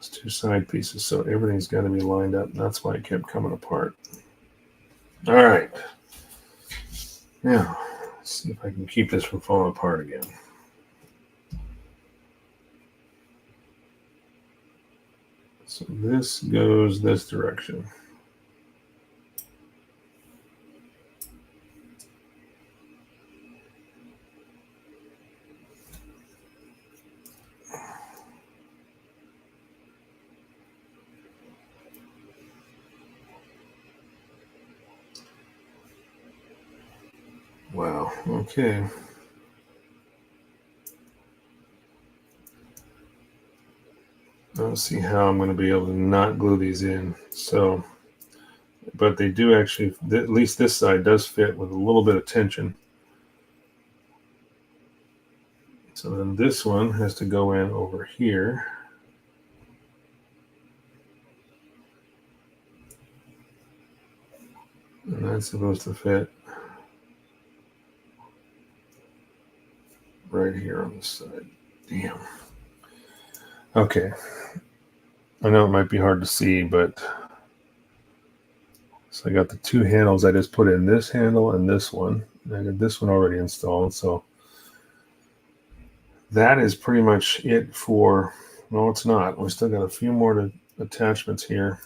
two side pieces, so everything's got to be lined up, and that's why it kept coming apart. All right. Now, let's see if I can keep this from falling apart again. So this goes this direction. Wow, okay. I don't see how I'm going to be able to not glue these in. So, but they do actually, at least this side does fit with a little bit of tension. So then this one has to go in over here. And that's supposed to fit right here on this side. Damn. Okay. I know it might be hard to see, but so I got the two handles. I just put in this handle and this one. I got this one already installed. So that is pretty much it for, no, it's not. We still got a few more attachments here.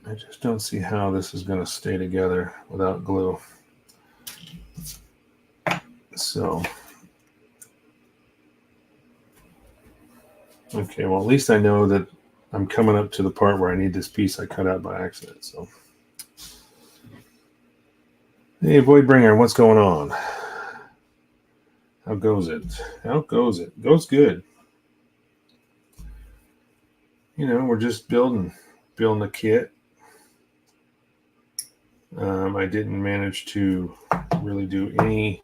I just don't see how this is going to stay together without glue. So, okay, well, at least I know that I'm coming up to the part where I need this piece I cut out by accident. So, hey, Voidbringer, what's going on? How goes it? How goes it? Goes good. You know, we're just building a kit. I didn't manage to really do any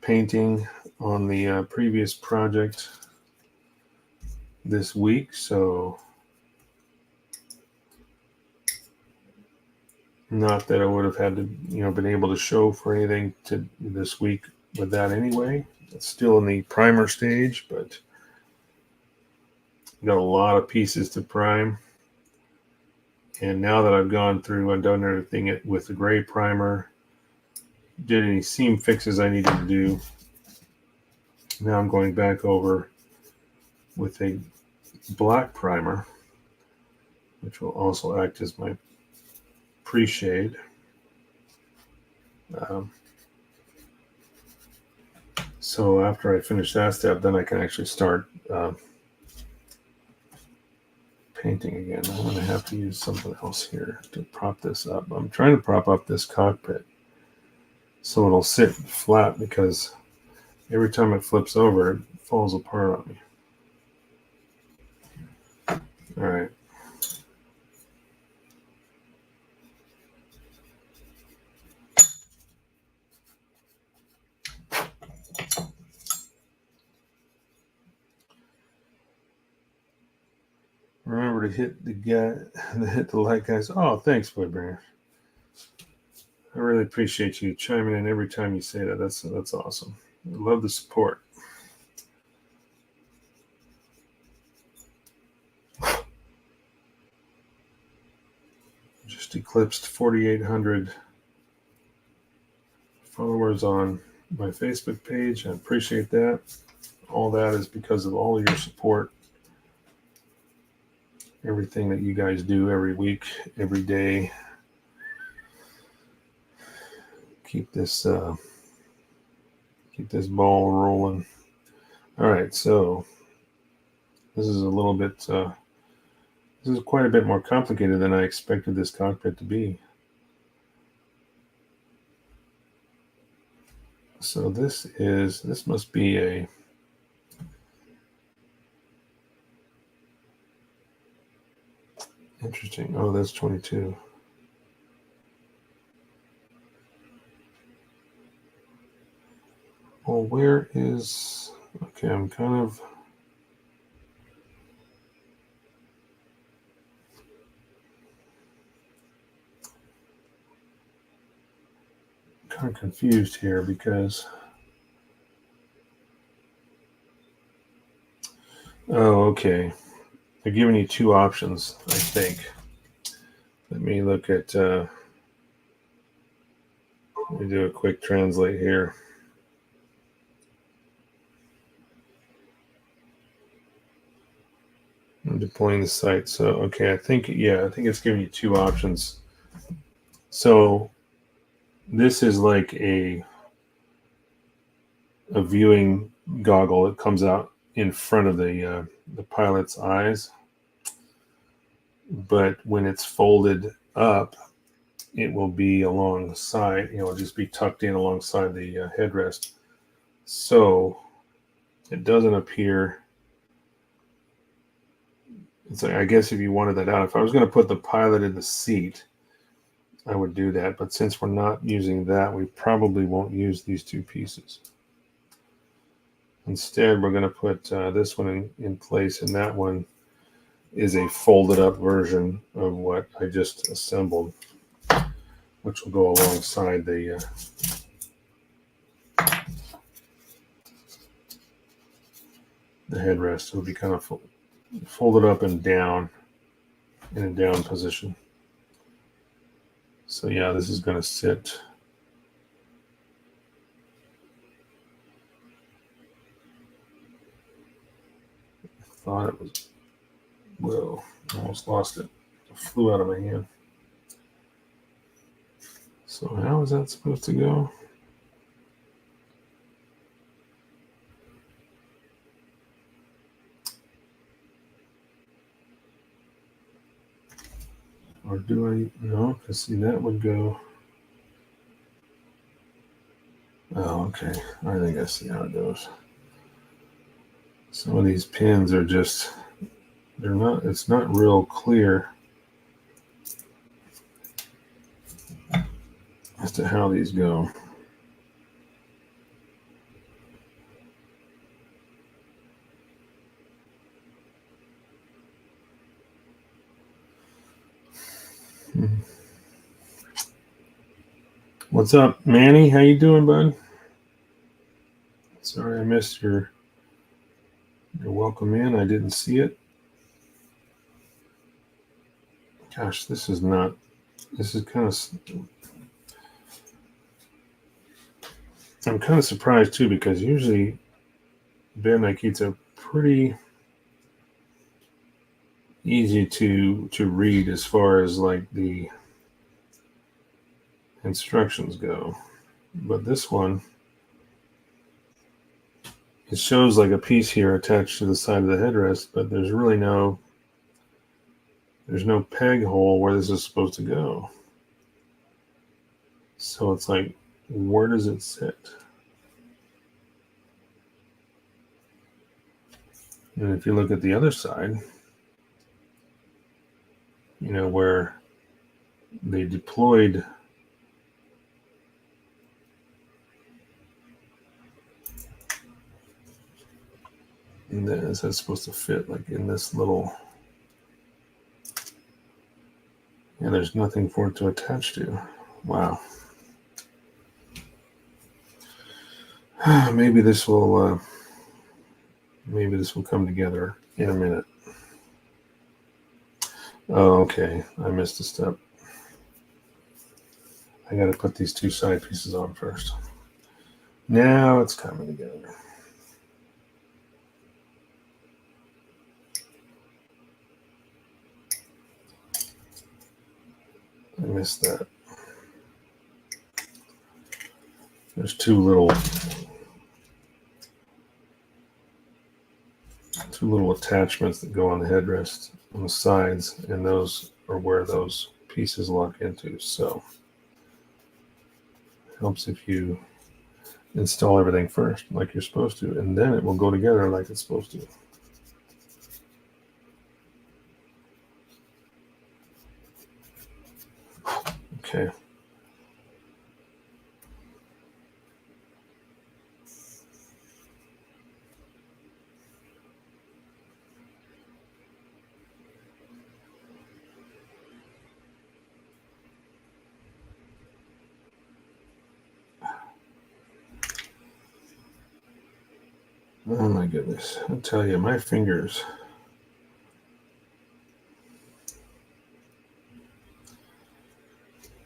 painting on the previous project this week, so not that I would have had to, been able to show for anything to this week with that anyway. It's still in the primer stage, but got a lot of pieces to prime. And now that I've gone through and done everything with the gray primer, did any seam fixes I needed to do, now I'm going back over with a black primer, which will also act as my pre-shade. So after I finish that step, then I can actually start painting again. I'm going to have to use something else here to prop this up. I'm trying to prop up this cockpit so it'll sit flat, because every time it flips over, it falls apart on me. All right. Remember to hit the like, guys. Oh, thanks, Woodbringer. I really appreciate you chiming in every time you say that. That's awesome. I love the support. Just eclipsed 4,800 followers on my Facebook page. I appreciate that. All that is because of all your support. Everything that you guys do every week, every day. Keep this ball rolling. All right, so this is a little bit. This is quite a bit more complicated than I expected this cockpit to be. So this must be a interesting. Oh, that's 22. Well, where is, okay, I'm kind of confused here, because okay, they're giving you two options, I think. Let me look at let me do a quick translate here. I'm deploying the site. So okay, I think it's giving you two options. So this is like a viewing goggle that comes out in front of the pilot's eyes, but when it's folded up, it will be alongside. It'll just be tucked in alongside the headrest, so it doesn't appear. It's like, I guess if you wanted that out, if I was going to put the pilot in the seat, I would do that. But since we're not using that, we probably won't use these two pieces. Instead, we're going to put this one in place, and that one is a folded up version of what I just assembled, which will go alongside the headrest. It'll be kind of folded up and down, in a down position. So yeah, this is going to sit. I thought it was, whoa, almost lost it. It flew out of my hand. So how is that supposed to go? Or do I? No, because see, that would go. Oh, okay. I think I see how it goes. Some of these pins are just, it's not real clear as to how these go. What's up, Manny? How you doing, bud? Sorry I missed your welcome in. I didn't see it. Gosh, this is kind of, I'm kind of surprised too, because usually Bandai keeps a pretty easy to read as far as like the instructions go. But this one, it shows like a piece here attached to the side of the headrest, but there's really no peg hole where this is supposed to go. So it's like, where does it sit? And if you look at the other side, where they deployed is that supposed to fit like in this little, there's nothing for it to attach to. Wow. Maybe this will come together in a minute. Oh, okay. I missed a step. I got to put these two side pieces on first. Now it's coming together. I missed that. There's two little attachments that go on the headrest on the sides, and those are where those pieces lock into. So it helps if you install everything first like you're supposed to, and then it will go together like it's supposed to. Okay. Oh my goodness. I tell you, my fingers.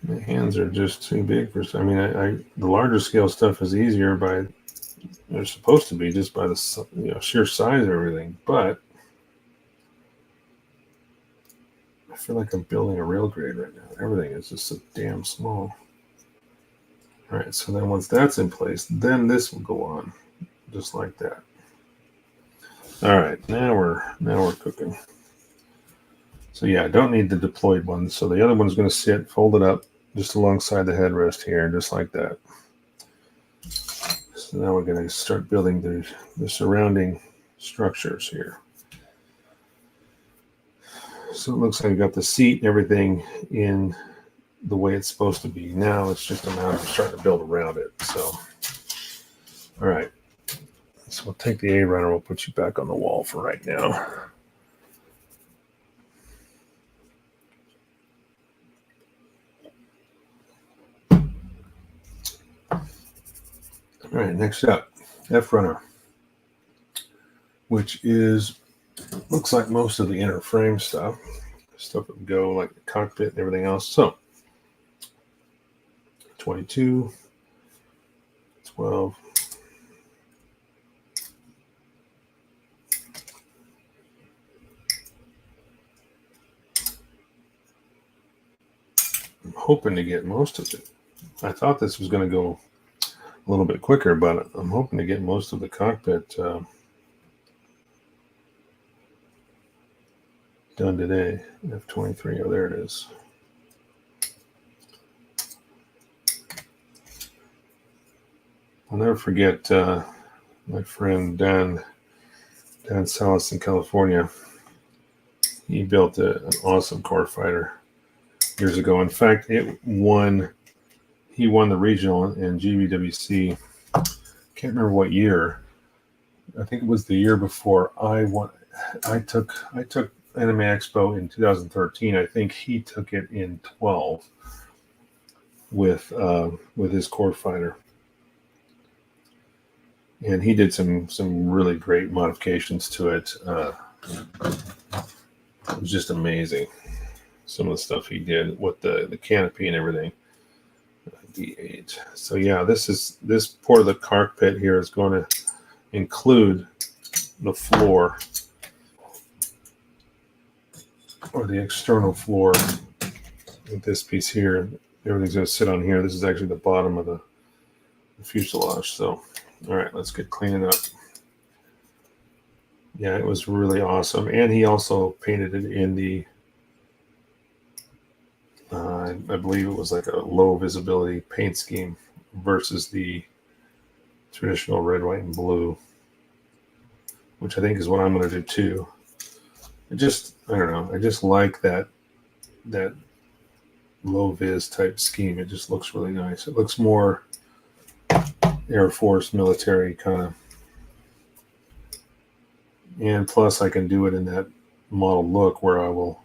My hands are just too big for. I mean, the larger scale stuff is easier they're supposed to be just by the sheer size of everything. But I feel like I'm building a rail grade right now. Everything is just so damn small. All right, so then once that's in place, then this will go on, just like that. All right, now we're cooking. So yeah, I don't need the deployed one. So the other one's going to sit folded up just alongside the headrest here, just like that. So now we're going to start building the surrounding structures here. So it looks like I got the seat and everything in the way it's supposed to be. Now it's just a matter of starting to build around it. So, all right. So we'll take the A-runner. We'll put you back on the wall for right now. All right, next up, F-runner, which looks like most of the inner frame stuff that would go like the cockpit and everything else. So 22, 12, I'm hoping to get most of it. I thought this was going to go a little bit quicker, but I'm hoping to get most of the cockpit done today. F-23, oh, there it is. I'll never forget my friend Dan Salas in California. He built an awesome core fighter years ago. In fact, he won the regional in GBWC. Can't remember what year. I think it was the year before I won. I took Anime Expo in 2013. I think he took it in 12 with his core fighter, and he did some really great modifications to it. It was just amazing, some of the stuff he did with the canopy and everything. D8. So yeah, this part of the cockpit here is going to include the floor, or the external floor. With this piece here, everything's going to sit on here. This is actually the bottom of the fuselage. So, all right, let's get cleaning up. Yeah, it was really awesome. And he also painted it in the, I believe it was like a low visibility paint scheme versus the traditional red, white, and blue, which I think is what I'm going to do too. I don't know. I just like that low vis type scheme. It just looks really nice. It looks more Air Force military kind of. And plus I can do it in that model look where I will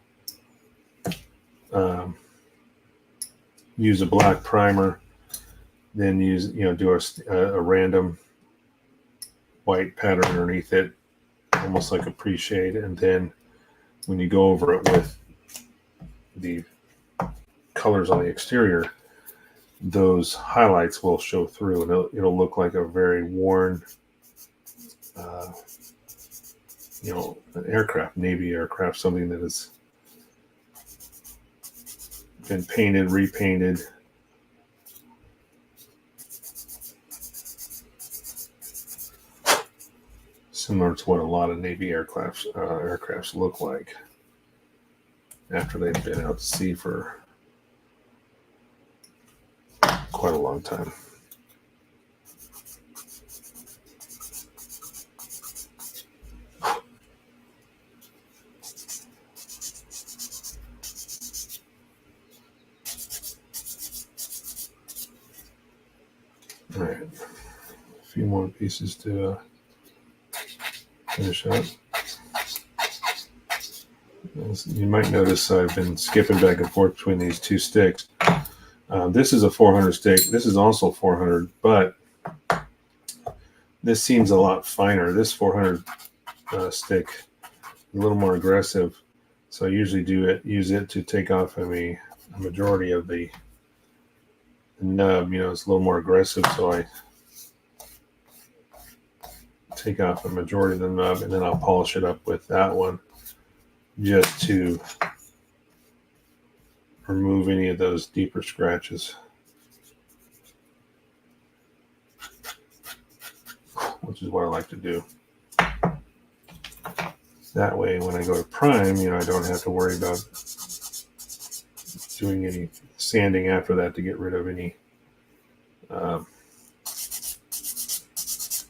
use a black primer, then do a random white pattern underneath it, almost like a pre-shade, and then when you go over it with the colors on the exterior, those highlights will show through, and it'll look like a very worn an aircraft, Navy aircraft, something that has been painted, repainted. Similar to what a lot of Navy aircrafts look like after they've been out to sea for quite a long time. All right, a few more pieces to finish up. You might notice I've been skipping back and forth between these two sticks. This is a 400 stick. This is also 400, but this seems a lot finer. This 400 stick is a little more aggressive, so I usually use it to take off a majority of the nub. It's a little more aggressive, so I take off a majority of the nub, and then I'll polish it up with that one just to remove any of those deeper scratches, which is what I like to do. That way, when I go to prime, I don't have to worry about doing any sanding after that to get rid of any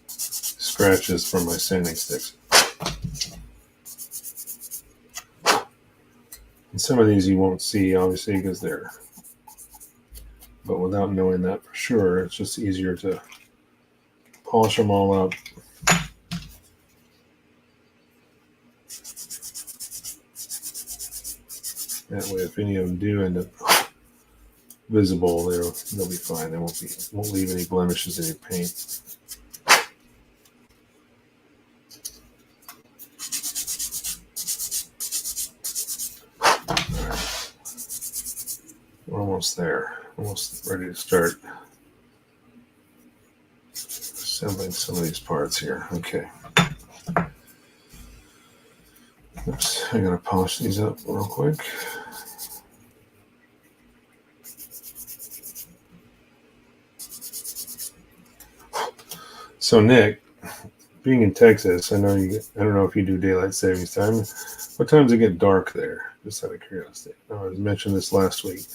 scratches from my sanding sticks. And some of these you won't see, obviously, because they're, but without knowing that for sure, it's just easier to polish them all up. That way, if any of them do end up visible, they'll be fine. They won't leave any blemishes in your paint. All right. We're almost there. Almost ready to start assembling some of these parts here. Okay. Oops, I gotta polish these up real quick. So Nick, being in Texas, I don't know if you do daylight savings time. What time does it get dark there? Just out of curiosity. I mentioned this last week.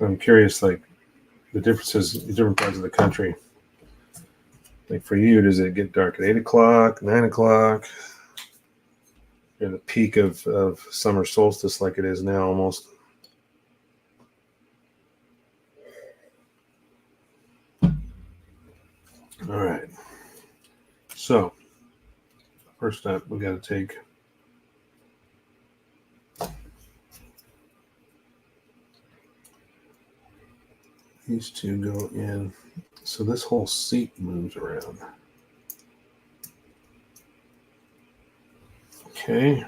I'm curious, like the different parts of the country. Like for you, does it get dark at 8 o'clock, 9 o'clock? You're the peak of summer solstice like it is now almost. All right. So, first step, we got to take these two go in. So this whole seat moves around. Okay.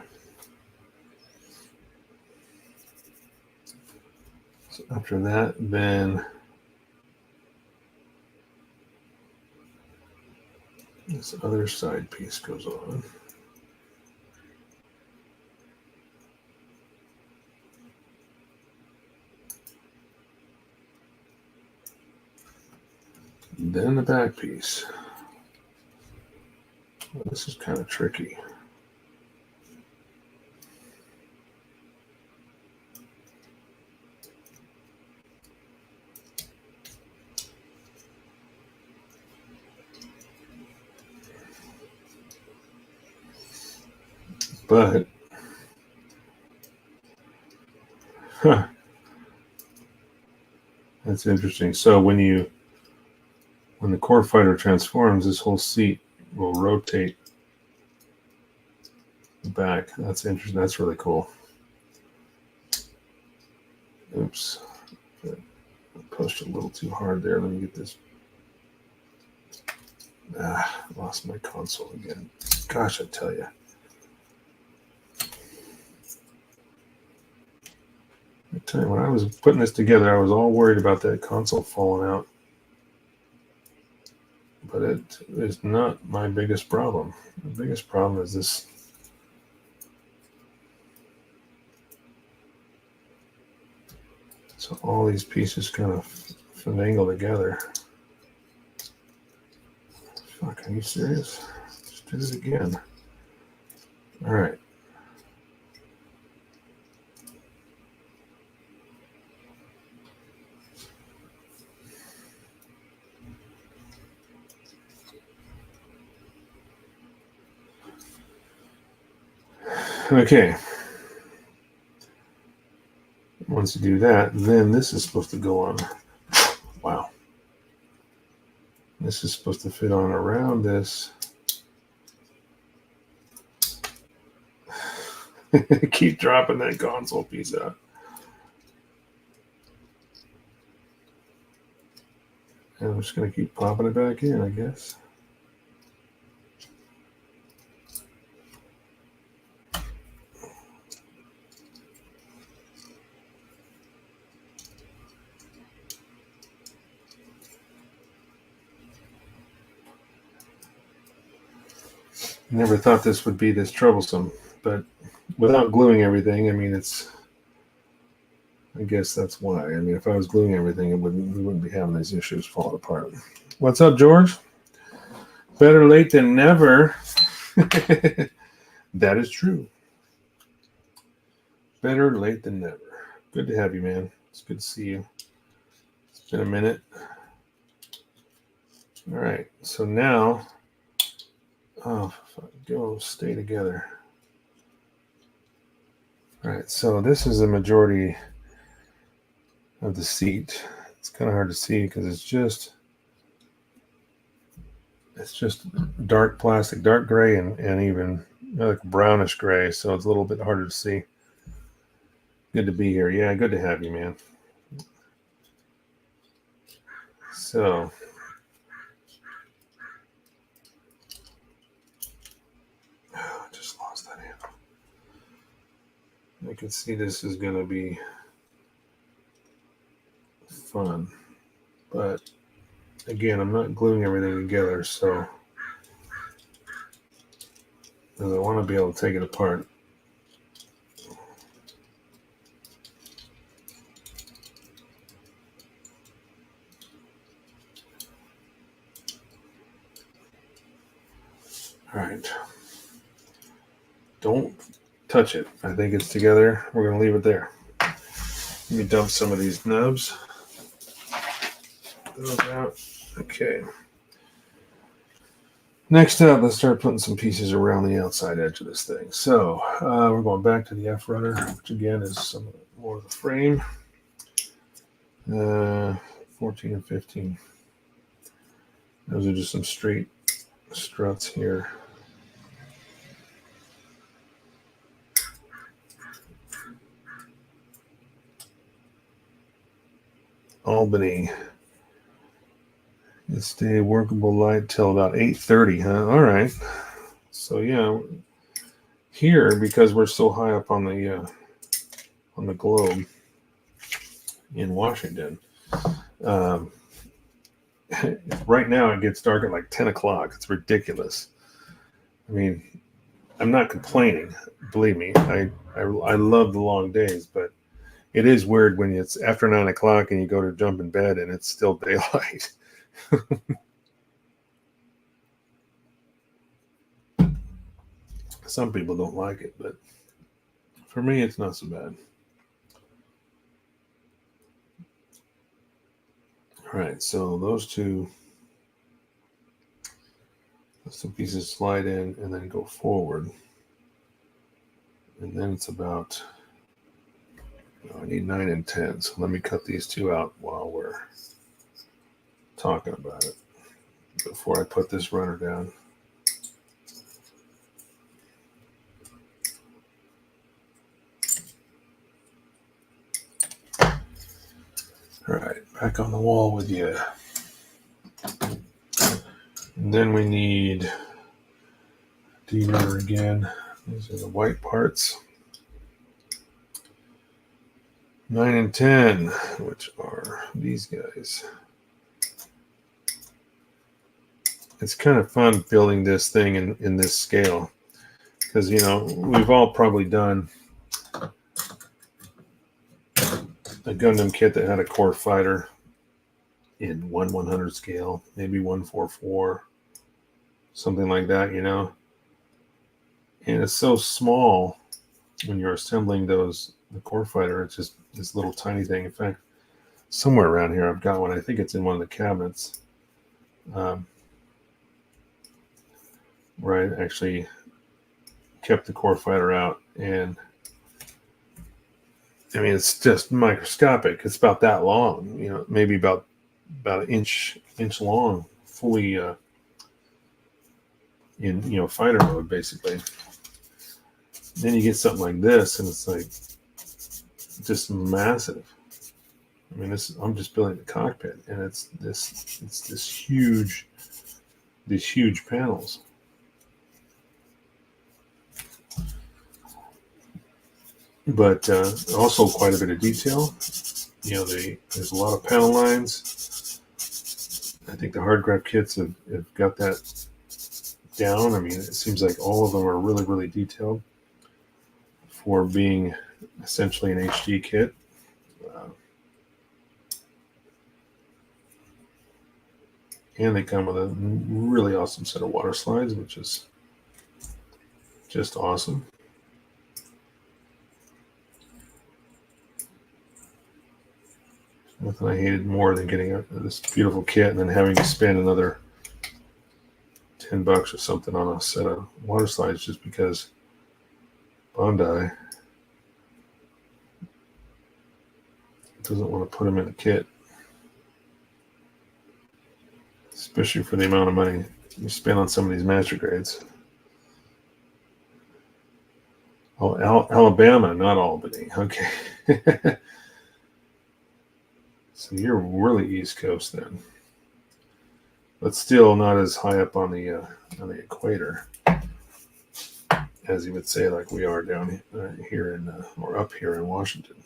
So after that, then this other side piece goes on. Then the back piece. Well, this is kind of tricky. But, that's interesting. So when the core fighter transforms, this whole seat will rotate back. That's interesting. That's really cool. Oops. I pushed a little too hard there. Let me get this. Lost my console again. Gosh, I tell you. I tell you, when I was putting this together, I was all worried about that console falling out. But it is not my biggest problem. The biggest problem is this. So all these pieces kind of finagle together. Fuck, are you serious? Just did it again. All right. Okay. Once you do that, then this is supposed to go on. Wow. This is supposed to fit on around this. Keep dropping that console piece out. And I'm just going to keep popping it back in, I guess. Never thought this would be this troublesome, but without gluing everything, I mean, I guess that's why. I mean, if I was gluing everything, we wouldn't be having these issues falling apart. What's up, George? Better late than never. That is true. Better late than never. Good to have you, man. It's good to see you. It's been a minute. All right, so now, go stay together. All right, so this is the majority of the seat. It's kind of hard to see because it's just dark plastic, dark gray, and even like brownish gray, so it's a little bit harder to see. Good to be here. Yeah, good to have you, man. So I just lost that handle. I can see this is going to be fun, but again, I'm not gluing everything together, so I want to be able to take it apart. All right. Don't touch it. I think it's together. We're going to leave it there. Let me dump some of these nubs. Those out. Okay. Next up, let's start putting some pieces around the outside edge of this thing. So we're going back to the F rudder, which again is some more of the frame. 14 and 15. Those are just some straight struts here. Albany. It's stay workable light till about 8:30, huh? All right. So yeah, here, because we're so high up on the globe in Washington, right now it gets dark at like 10 o'clock. It's ridiculous. I mean, I'm not complaining. Believe me, I love the long days, but it is weird when it's after 9 o'clock and you go to jump in bed and it's still daylight. Some people don't like it, but for me, it's not so bad. All right, so those two pieces slide in and then go forward. And then it's about, I need 9 and 10. So let me cut these two out while we're talking about it before I put this runner down. All right, back on the wall with you. And then we need D-rudder again. These are the white parts. 9 and 10, which are these guys. It's kind of fun building this thing in this scale because, you know, we've all probably done a Gundam kit that had a core fighter in 1/100 scale, maybe 1/44, something like that, you know. And it's so small when you're assembling the core fighter. It's just this little tiny thing. In fact, somewhere around here I've got one. I think it's in one of the cabinets where I actually kept the core fighter out, and I mean, it's just microscopic. It's about that long, you know, maybe about an inch long, fully in, you know, fighter mode, basically. Then you get something like this, and it's like just massive. I mean, I'm just building the cockpit, and it's this huge, these huge panels. But also quite a bit of detail. You know, there's a lot of panel lines. I think the hard graph kits have got that down. I mean, it seems like all of them are really, really detailed for being essentially an HD kit. And they come with a really awesome set of water slides, which is just awesome. Nothing I hated more than getting this beautiful kit and then having to spend another $10 or something on a set of water slides just because Bandai doesn't want to put them in the kit, especially for the amount of money you spend on some of these master grades. Oh, Alabama, not Albany. Okay. So you're really East Coast then, but still not as high up on the equator as you would say, like we are down here in or up here in Washington.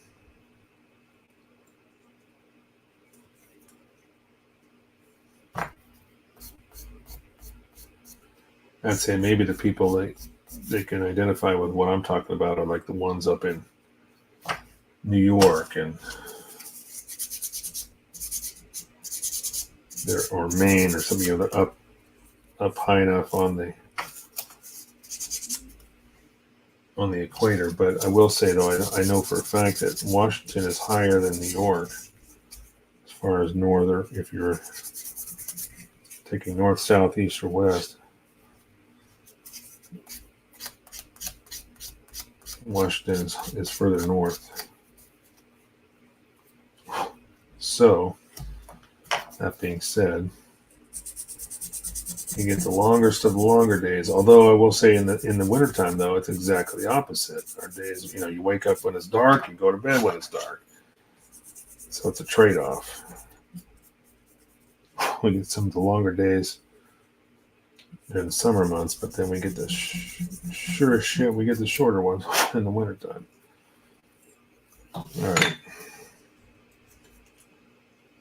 I'd say maybe the people they can identify with what I'm talking about are like the ones up in New York and or Maine or something. You know, they're up high enough on the equator. But I will say though, I know for a fact that Washington is higher than New York as far as northern. If you're taking north, south, east, or west. Washington is further north. So, that being said, you get the longest of the longer days. Although I will say in the wintertime, though, it's exactly the opposite. Our days, you wake up when it's dark, you go to bed when it's dark. So it's a trade-off. We get some of the longer days during the summer months, but then we get the sure as shit, we get the shorter ones in the wintertime. All right.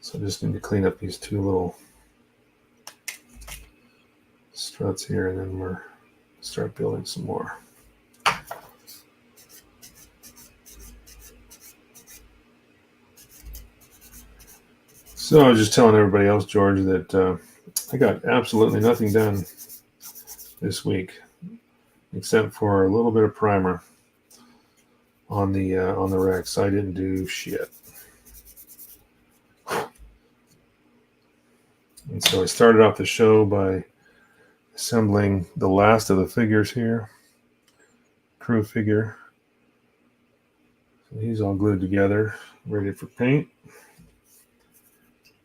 So I just need to clean up these two little struts here, and then we're start building some more. So I was just telling everybody else, George, that I got absolutely nothing done this week except for a little bit of primer on the Rex. I didn't do shit. And so I started off the show by assembling the last of the figures here. Crew figure. So he's all glued together, ready for paint.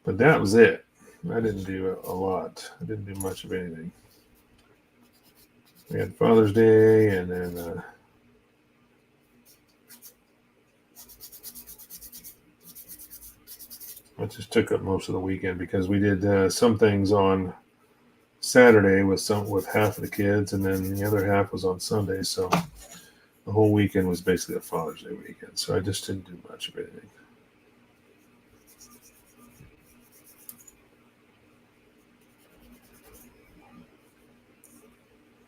But that was it. I didn't do a lot. I didn't do much of anything. We had Father's Day, and then I just took up most of the weekend because we did some things on Saturday with half of the kids, and then the other half was on Sunday. So the whole weekend was basically a Father's Day weekend. So I just didn't do much of anything.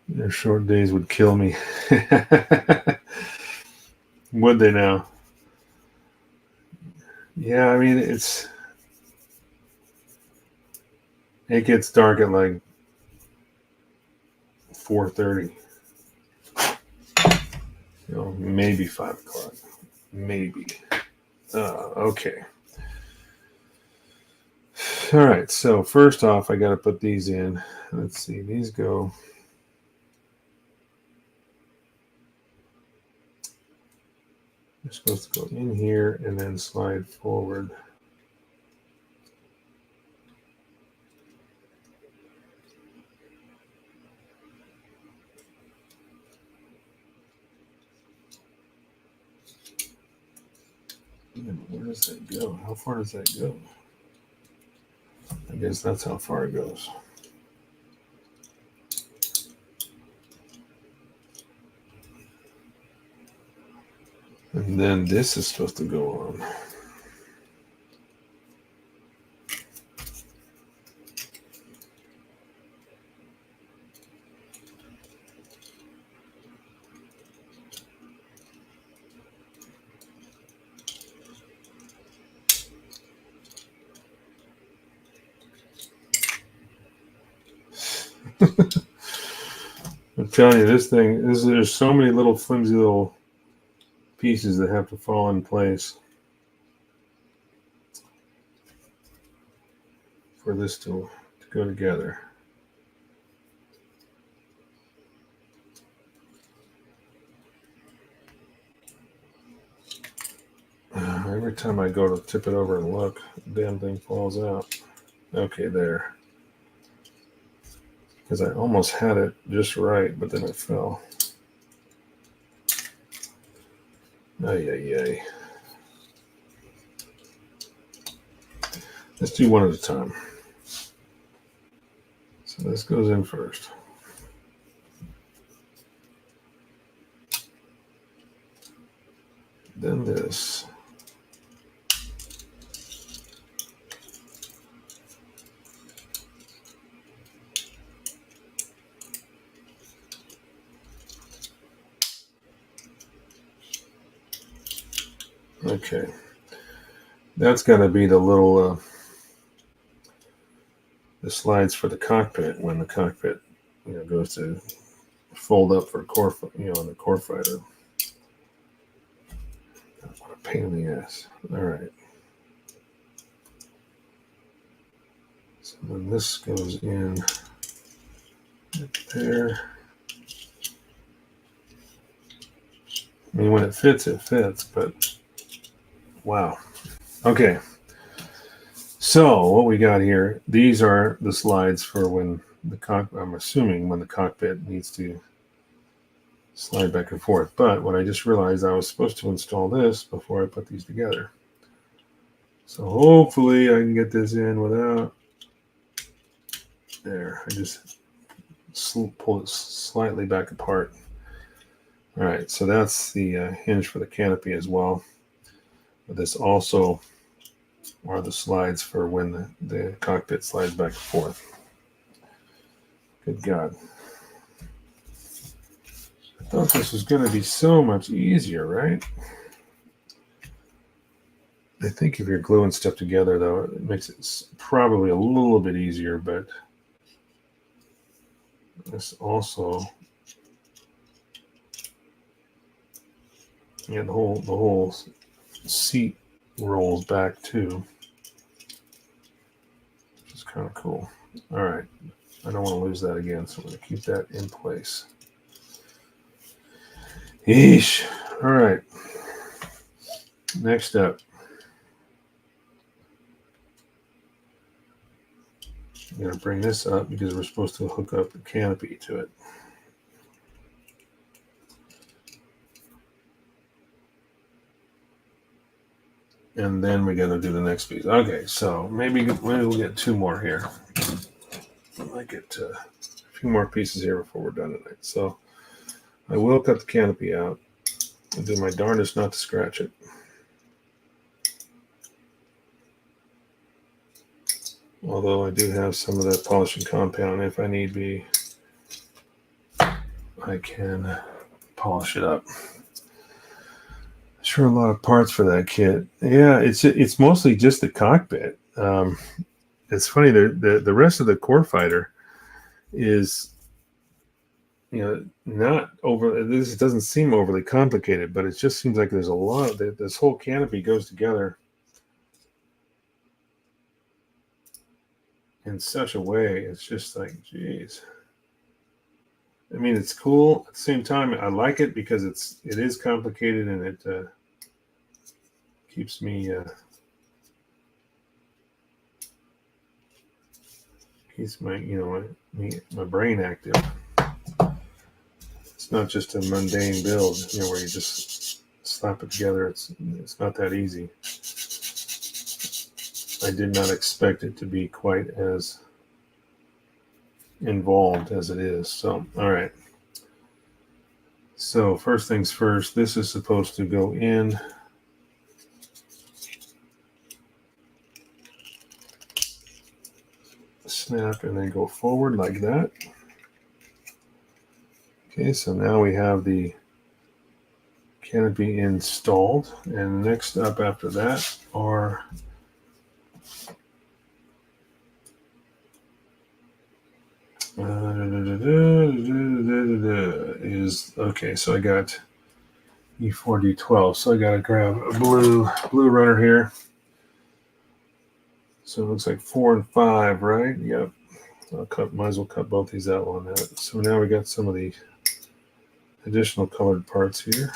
Their short days would kill me. Would they now? Yeah, I mean, it gets dark at like 4:30. Maybe 5 o'clock. Maybe. Okay. All right, so first off, I got to put these in. Let's see, these go... They're supposed to go in here and then slide forward. Where does that go? How far does that go? I guess that's how far it goes. And then this is supposed to go on. I'm telling you, there's so many little flimsy little pieces that have to fall in place for this to go together. Every time I go to tip it over and look, the damn thing falls out. Okay, there. Because I almost had it just right, but then it fell. Ay, ay, ay. Let's do one at a time. So this goes in first. Then this. Okay, that's got to be the little the slides for the cockpit when the cockpit goes to fold up for a core, on the core fighter. What a pain in the ass. All right. So then this goes in right there. I mean, when it fits, but wow. Okay. So what we got here, these are the slides for when I'm assuming when the cockpit needs to slide back and forth. But what I just realized, I was supposed to install this before I put these together. So hopefully I can get this in without, there, I just pull it slightly back apart. All right, so that's the hinge for the canopy as well. But this also are the slides for when the cockpit slides back and forth. Good God. I thought this was going to be so much easier, right? I think if you're gluing stuff together, though, it makes it probably a little bit easier, but this also, yeah, the whole seat rolls back too, which is kind of cool. All right, I don't want to lose that again, so I'm going to keep that in place. Yeesh. All right. Next up, I'm going to bring this up because we're supposed to hook up the canopy to it. And then we got to do the next piece. Okay, so maybe we'll get two more here. I might get a few more pieces here before we're done tonight. So I will cut the canopy out and do my darndest not to scratch it. Although I do have some of that polishing compound. If I need be, I can polish it up. Sure, a lot of parts for that kit. Yeah, it's mostly just the cockpit. It's funny, the rest of the core fighter is, not over. This doesn't seem overly complicated, but it just seems like there's a lot. This whole canopy goes together in such a way. It's just like, geez. I mean, it's cool. At the same time, I like it because it is complicated and it keeps me keeps my my brain active. It's not just a mundane build, where you just slap it together. It's not that easy. I did not expect it to be quite as involved as it is. So, all right. So first things first, this is supposed to go in. Snap and then go forward like that. Okay, so now we have the canopy installed, and next up after that are okay, so I got E4D12, so I gotta grab a blue runner here. So it looks like 4 and 5, right? Yep. Might as well cut both these out on that. So now we got some of the additional colored parts here.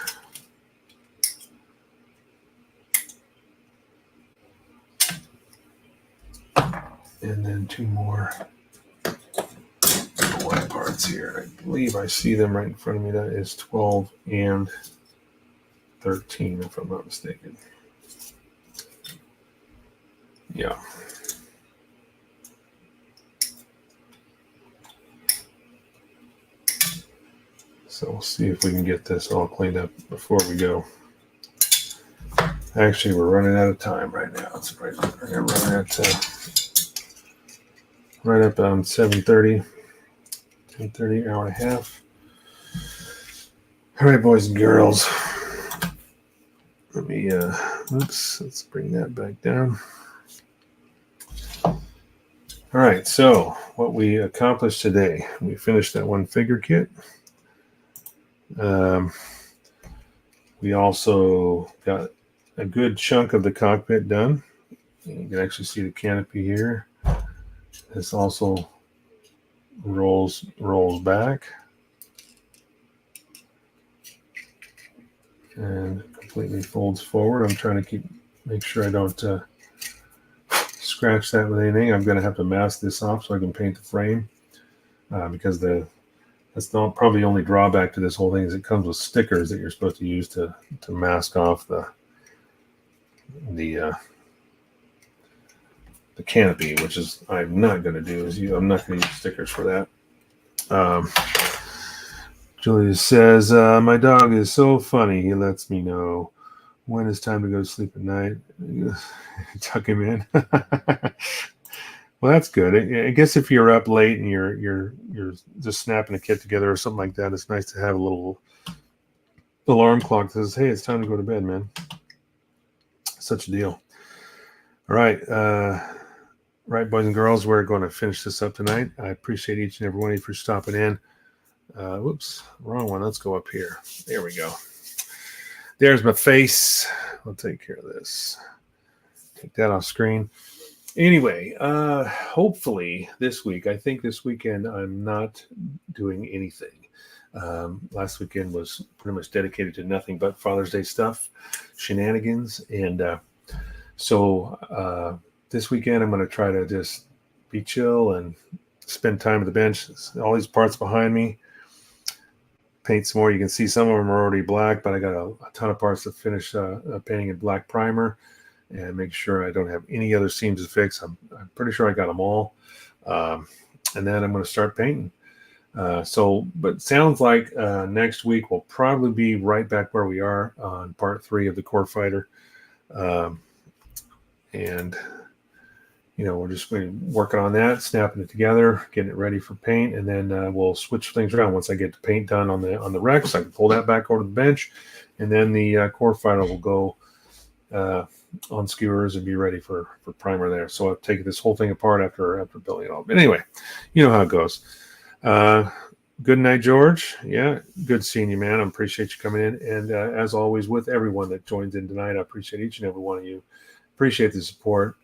And then 2 more white parts here. I believe I see them right in front of me. That is 12 and 13, if I'm not mistaken. Yeah. So we'll see if we can get this all cleaned up before we go. Actually, we're running out of time right now. It's right up on 7:30, 10:30, hour and a half. All right, boys and girls. Let me, let's bring that back down. All right, so what we accomplished today, we finished that one figure kit. We also got a good chunk of the cockpit done. You can actually see the canopy here. This also rolls back. and completely folds forward. I'm trying to make sure I don't scratch that with anything. I'm going to have to mask this off so I can paint the frame because that's not probably the only drawback to this whole thing is it comes with stickers that you're supposed to use to mask off the canopy, which is I'm not going to do. I'm not going to use stickers for that. Julia says, my dog is so funny. He lets me know when it's time to go to sleep at night. Tuck him in. Well, that's good. I guess if you're up late and you're just snapping a kit together or something like that, it's nice to have a little alarm clock that says, hey, it's time to go to bed, man. Such a deal. All right. Right, boys and girls, we're going to finish this up tonight. I appreciate each and every one of you for stopping in. Whoops, wrong one. Let's go up here. There we go. There's my face. I'll take care of this. Take that off screen. Anyway, hopefully this week, I think this weekend I'm not doing anything. Last weekend was pretty much dedicated to nothing but Father's Day stuff, shenanigans. And so this weekend I'm going to try to just be chill and spend time at the bench. All these parts behind me. Paint some more. You can see some of them are already black, but I got a ton of parts to finish painting in black primer and make sure I don't have any other seams to fix. I'm pretty sure I got them all. And then I'm going to start painting. But it sounds like next week we'll probably be right back where we are on part 3 of the Core Fighter. And we're just working on that, snapping it together, getting it ready for paint, and then we'll switch things around. Once I get the paint done on the Rex, I can pull that back over to the bench, and then the Core Fighter will go on skewers and be ready for primer there. So I'll take this whole thing apart after building it all. But anyway, you know how it goes. Good night, George. Yeah, good seeing you, man. I appreciate you coming in. And as always, with everyone that joins in tonight, I appreciate each and every one of you. Appreciate the support.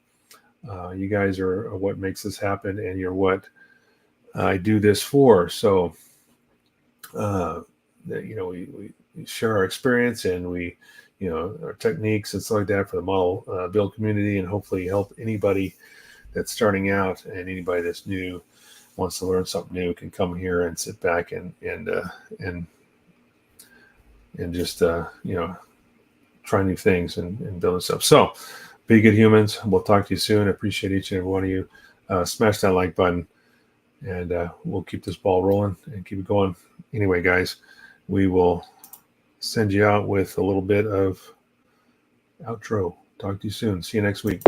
You guys are what makes this happen, and you're what I do this for. So, we share our experience and we, our techniques and stuff like that for the model build community, and hopefully help anybody that's starting out and anybody that's new wants to learn something new can come here and sit back and just try new things and build stuff. So. Be good humans. We'll talk to you soon. I appreciate each and every one of you. Smash that like button, and we'll keep this ball rolling and keep it going. Anyway, guys, we will send you out with a little bit of outro. Talk to you soon. See you next week.